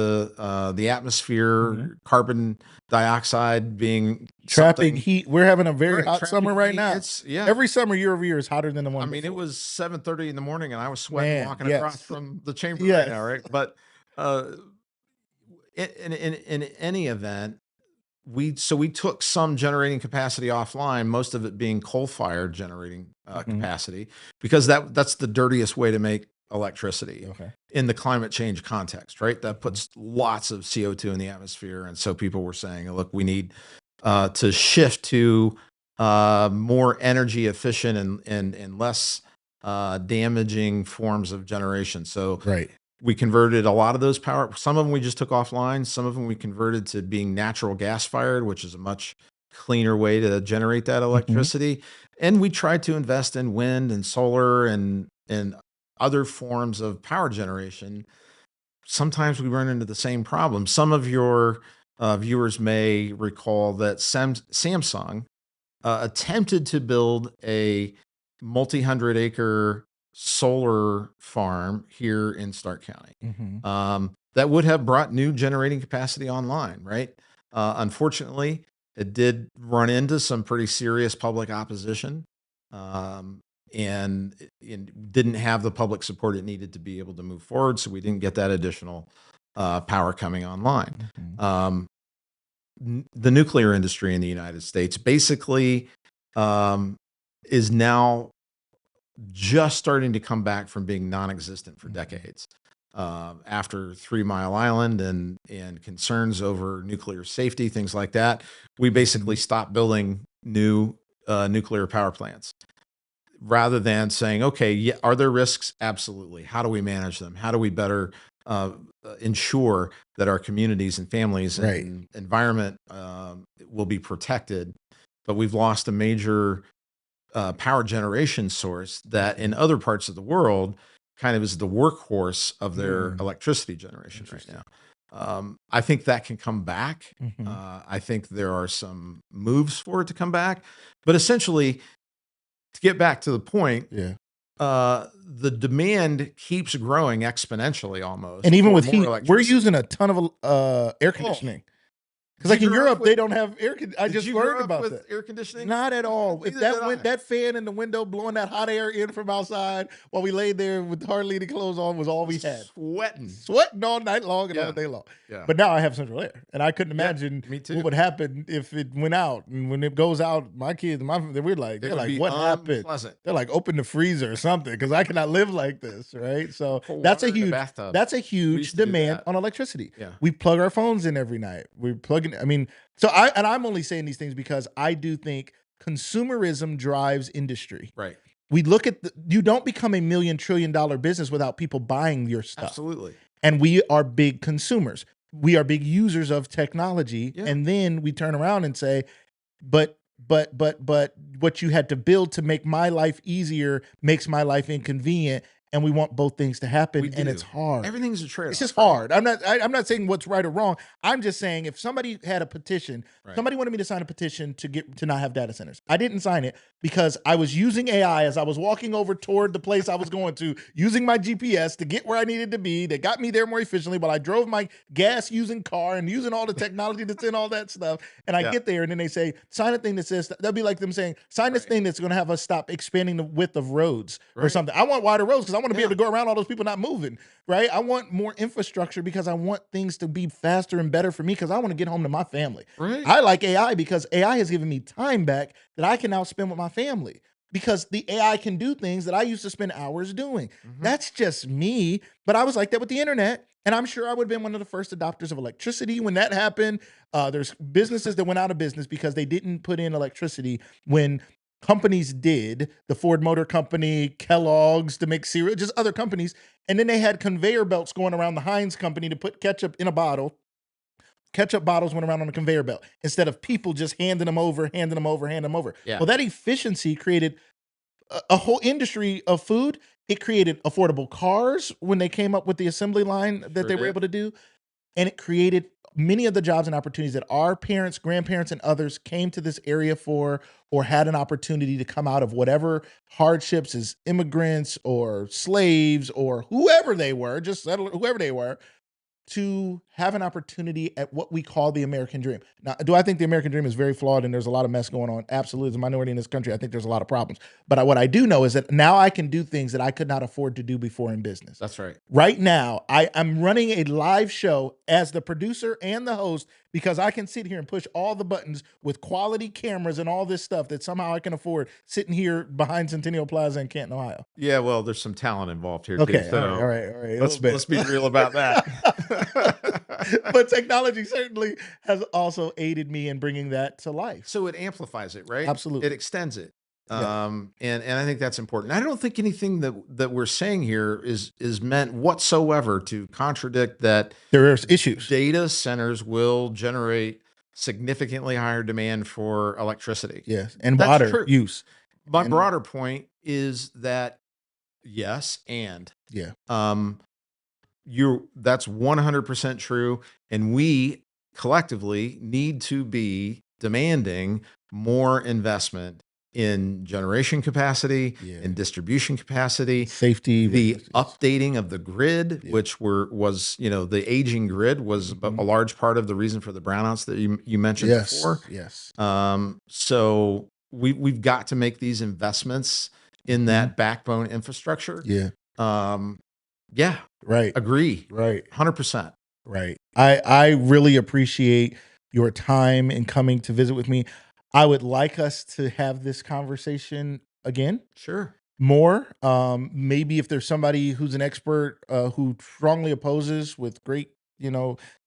the atmosphere, carbon dioxide being trapping heat. We're having a very hot summer right heat. now. Every summer year over year is hotter than the one. I mean, before. It was 7:30 in the morning, and I was sweating walking across from the chamber right now, right? But in any event, we took some generating capacity offline, most of it being coal-fired generating capacity, because that's the dirtiest way to make electricity in the climate change context, right? That puts lots of CO2 in the atmosphere, and so people were saying, look, we need to shift to more energy efficient and less damaging forms of generation. So we converted a lot of those power. Some of them we just took offline. Some of them we converted to being natural gas fired, which is a much cleaner way to generate that electricity. And we tried to invest in wind and solar and other forms of power generation. Sometimes we run into the same problem. Some of your viewers may recall that Samsung attempted to build a multi-hundred acre solar farm here in Stark County that would have brought new generating capacity online, right? Unfortunately, it did run into some pretty serious public opposition and didn't have the public support it needed to be able to move forward, so we didn't get that additional power coming online. The nuclear industry in the United States basically is now just starting to come back from being non-existent for decades. After 3 Mile Island and concerns over nuclear safety, things like that, we basically stopped building new nuclear power plants. Rather than saying, okay, are there risks? Absolutely. How do we manage them? How do we better ensure that our communities and families and environment will be protected? But we've lost a major power generation source that in other parts of the world kind of is the workhorse of their electricity generation right now. I think that can come back. I think there are some moves for it to come back. But essentially, to get back to the point, the demand keeps growing exponentially almost. And even with heat, we're using a ton of air conditioning. Because like in Europe, they don't have air conditioning. I just learned about that. Air conditioning? Not at all. If that fan in the window blowing that hot air in from outside while we laid there with hardly any clothes on was all we had. Sweating all night long and all day long. But now I have central air. And I couldn't imagine what would happen if it went out. And when it goes out, my kids, they're like, what happened? They're like, open the freezer or something, because I cannot live like this, right? So that's a huge demand on electricity. We plug our phones in every night. We plug in. I mean, I'm only saying these things because I do think consumerism drives industry. Right. We look at you don't become a $1 million trillion business without people buying your stuff. Absolutely. And we are big consumers. We are big users of technology. And then we turn around and say, but what you had to build to make my life easier makes my life inconvenient. and we want both things to happen, We and do. it's hard. Everything's a trade-off. It's just right? hard. I'm not saying what's right or wrong. I'm just saying if somebody had a petition, Right. somebody wanted me to sign a petition to not have data centers. I didn't sign it because I was using AI as I was walking over toward the place I was going to, using my GPS to get where I needed to be. That got me there more efficiently while I drove my gas using car and using all the technology that's in all that stuff. And I get there and then they say, sign a thing that says, that'll be like them saying, sign this thing that's going to have us stop expanding the width of roads or something. I want wider roads because I want to be able to go around all those people not moving, right? I want more infrastructure because I want things to be faster and better for me because I want to get home to my family. Right. I like AI because AI has given me time back that I can now spend with my family because the AI can do things that I used to spend hours doing. That's just me. But I was like that with the internet. And I'm sure I would have been one of the first adopters of electricity when that happened. There's businesses that went out of business because they didn't put in electricity when companies did. The Ford Motor Company, Kellogg's to make cereal, just other companies. And then they had conveyor belts going around the Heinz Company to put ketchup in a bottle. Ketchup bottles went around on a conveyor belt instead of people just handing them over. Yeah. Well, that efficiency created a whole industry of food. It created affordable cars when they came up with the assembly line that they were able to do. And it created many of the jobs and opportunities that our parents, grandparents, and others came to this area for or had an opportunity to come out of whatever hardships as immigrants or slaves or whoever they were, just settlers, whoever they were, to have an opportunity at what we call the American dream. Now, do I think the American dream is very flawed and there's a lot of mess going on? Absolutely. As a minority in this country, I think there's a lot of problems. But what I do know is that now I can do things that I could not afford to do before in business. That's right. Right now, I'm running a live show as the producer and the host because I can sit here and push all the buttons with quality cameras and all this stuff that somehow I can afford sitting here behind Centennial Plaza in Canton, Ohio. Yeah, well, there's some talent involved here Okay, too. So all right. let's be real about that. But technology certainly has also aided me in bringing that to life. So it amplifies it, right? Absolutely. It extends it. Yeah. And I think that's important. I don't think anything that we're saying here is meant whatsoever to contradict that There are issues. data centers will generate significantly higher demand for electricity. Yes, and That's water true. use. My And- broader point is that yes, Yeah. that's 100% true. And we collectively need to be demanding more investment in generation capacity, in distribution capacity, Safety, the updating of the grid, which was the aging grid was a large part of the reason for the brownouts that you mentioned before. Yes. So we've got to make these investments in that backbone infrastructure. Yeah. Yeah. Right. Agree. Right. 100%. Right. I really appreciate your time in coming to visit with me. I would like us to have this conversation again. Sure. More. Maybe if there's somebody who's an expert who strongly opposes with great,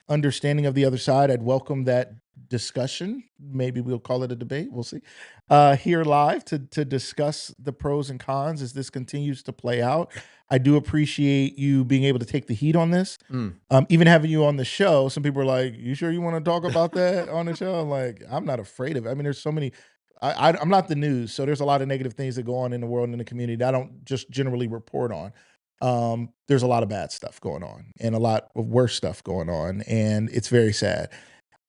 understanding of the other side, I'd welcome that discussion. Maybe we'll call it a debate. We'll see. Here live to discuss the pros and cons as this continues to play out. I do appreciate you being able to take the heat on this. Even having you on the show, some people are like, "You sure you want to talk about that on the show?" I'm like, I'm not afraid of it. I mean, there's so many. I'm not the news, so there's a lot of negative things that go on in the world and in the community that I don't just generally report on. There's a lot of bad stuff going on and a lot of worse stuff going on, and it's very sad.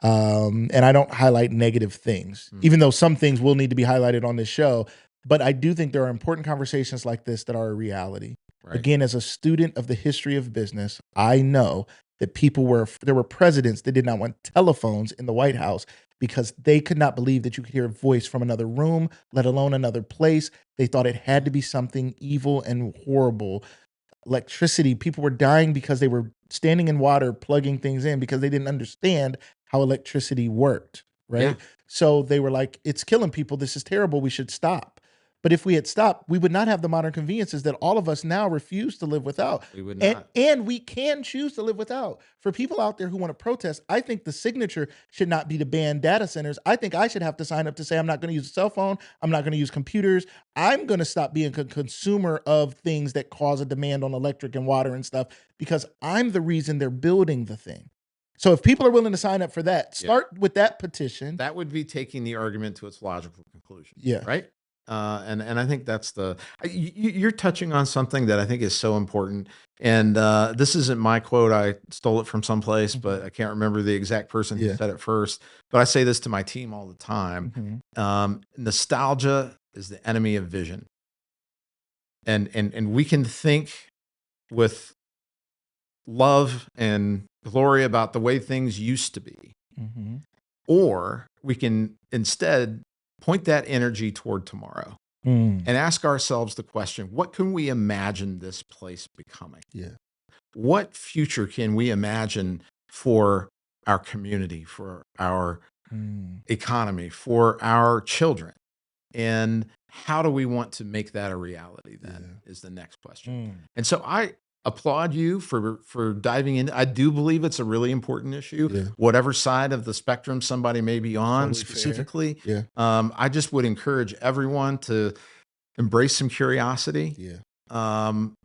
And I don't highlight negative things, even though some things will need to be highlighted on this show. But I do think there are important conversations like this that are a reality. Right. Again, as a student of the history of business, I know that there were presidents that did not want telephones in the White House because they could not believe that you could hear a voice from another room, let alone another place. They thought it had to be something evil and horrible. Electricity, people were dying because they were standing in water, plugging things in because they didn't understand how electricity worked, right? Yeah. So they were like, it's killing people. This is terrible. We should stop. But if we had stopped, we would not have the modern conveniences that all of us now refuse to live without. We would not. And we can choose to live without. For people out there who want to protest, I think the signature should not be to ban data centers. I think I should have to sign up to say I'm not going to use a cell phone. I'm not going to use computers. I'm going to stop being a consumer of things that cause a demand on electric and water and stuff because I'm the reason they're building the thing. So if people are willing to sign up for that, start with that petition. That would be taking the argument to its logical conclusion. Yeah. Right? And I think that's you're touching on something that I think is so important. And this isn't my quote. I stole it from someplace, but I can't remember the exact person who Yeah. said it first. But I say this to my team all the time. Nostalgia is the enemy of vision. And we can think with love and glory about the way things used to be. Or we can instead point that energy toward tomorrow and ask ourselves the question, what can we imagine this place becoming? Yeah. What future can we imagine for our community, for our economy, for our children? And how do we want to make that a reality then is the next question. And so I applaud you for diving in. I do believe it's a really important issue, whatever side of the spectrum somebody may be on Totally specifically. fair. I just would encourage everyone to embrace some curiosity,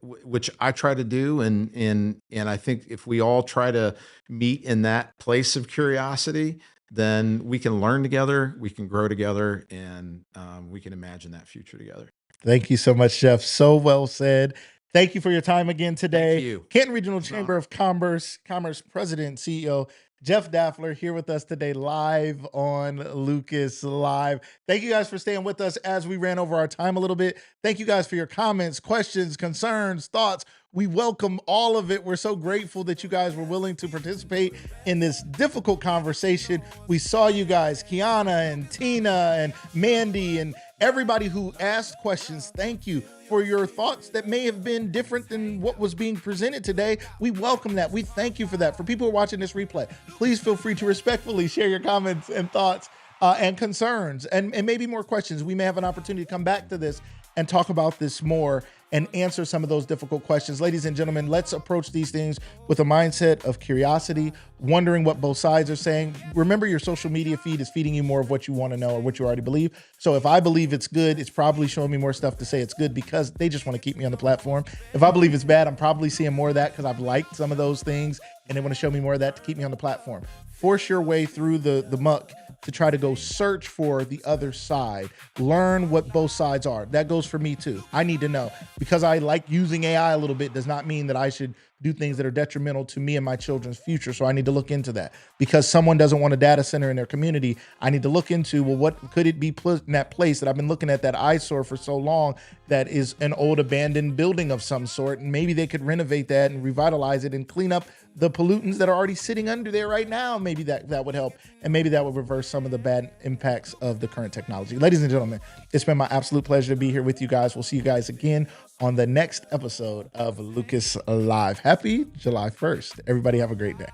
which I try to do. And I think if we all try to meet in that place of curiosity, then we can learn together, we can grow together, and we can imagine that future together. Thank you so much, Jeff. So well said. Thank you for your time again today. Thank you. Canton Regional Chamber of Commerce President and CEO Jeff Dafler here with us today live on Lucas Live. Thank you guys for staying with us as we ran over our time a little bit. Thank you guys for your comments, questions, concerns, thoughts. We welcome all of it. We're so grateful that you guys were willing to participate in this difficult conversation. We saw you guys, Kiana and Tina and Mandy and everybody who asked questions. Thank you for your thoughts that may have been different than what was being presented today. We welcome that. We thank you for that. For people who are watching this replay, please feel free to respectfully share your comments and thoughts and concerns and maybe more questions. We may have an opportunity to come back to this and talk about this more and answer some of those difficult questions. Ladies and gentlemen, let's approach these things with a mindset of curiosity, wondering what both sides are saying. Remember, your social media feed is feeding you more of what you want to know or what you already believe. So if I believe it's good, it's probably showing me more stuff to say it's good because they just want to keep me on the platform. If I believe it's bad, I'm probably seeing more of that because I've liked some of those things and they want to show me more of that to keep me on the platform. Force your way through the muck to try to go search for the other side. Learn what both sides are. That goes for me too. I need to know. Because I like using AI a little bit does not mean that I should do things that are detrimental to me and my children's future. So I need to look into that. Because someone doesn't want a data center in their community, I need to look into, well, what could it be put in that place that I've been looking at that eyesore for so long that is an old abandoned building of some sort. And maybe they could renovate that and revitalize it and clean up the pollutants that are already sitting under there right now. Maybe that would help. And maybe that would reverse some of the bad impacts of the current technology. Ladies and gentlemen, it's been my absolute pleasure to be here with you guys. We'll see you guys again on the next episode of Lucas Live. Happy July 1st. Everybody have a great day.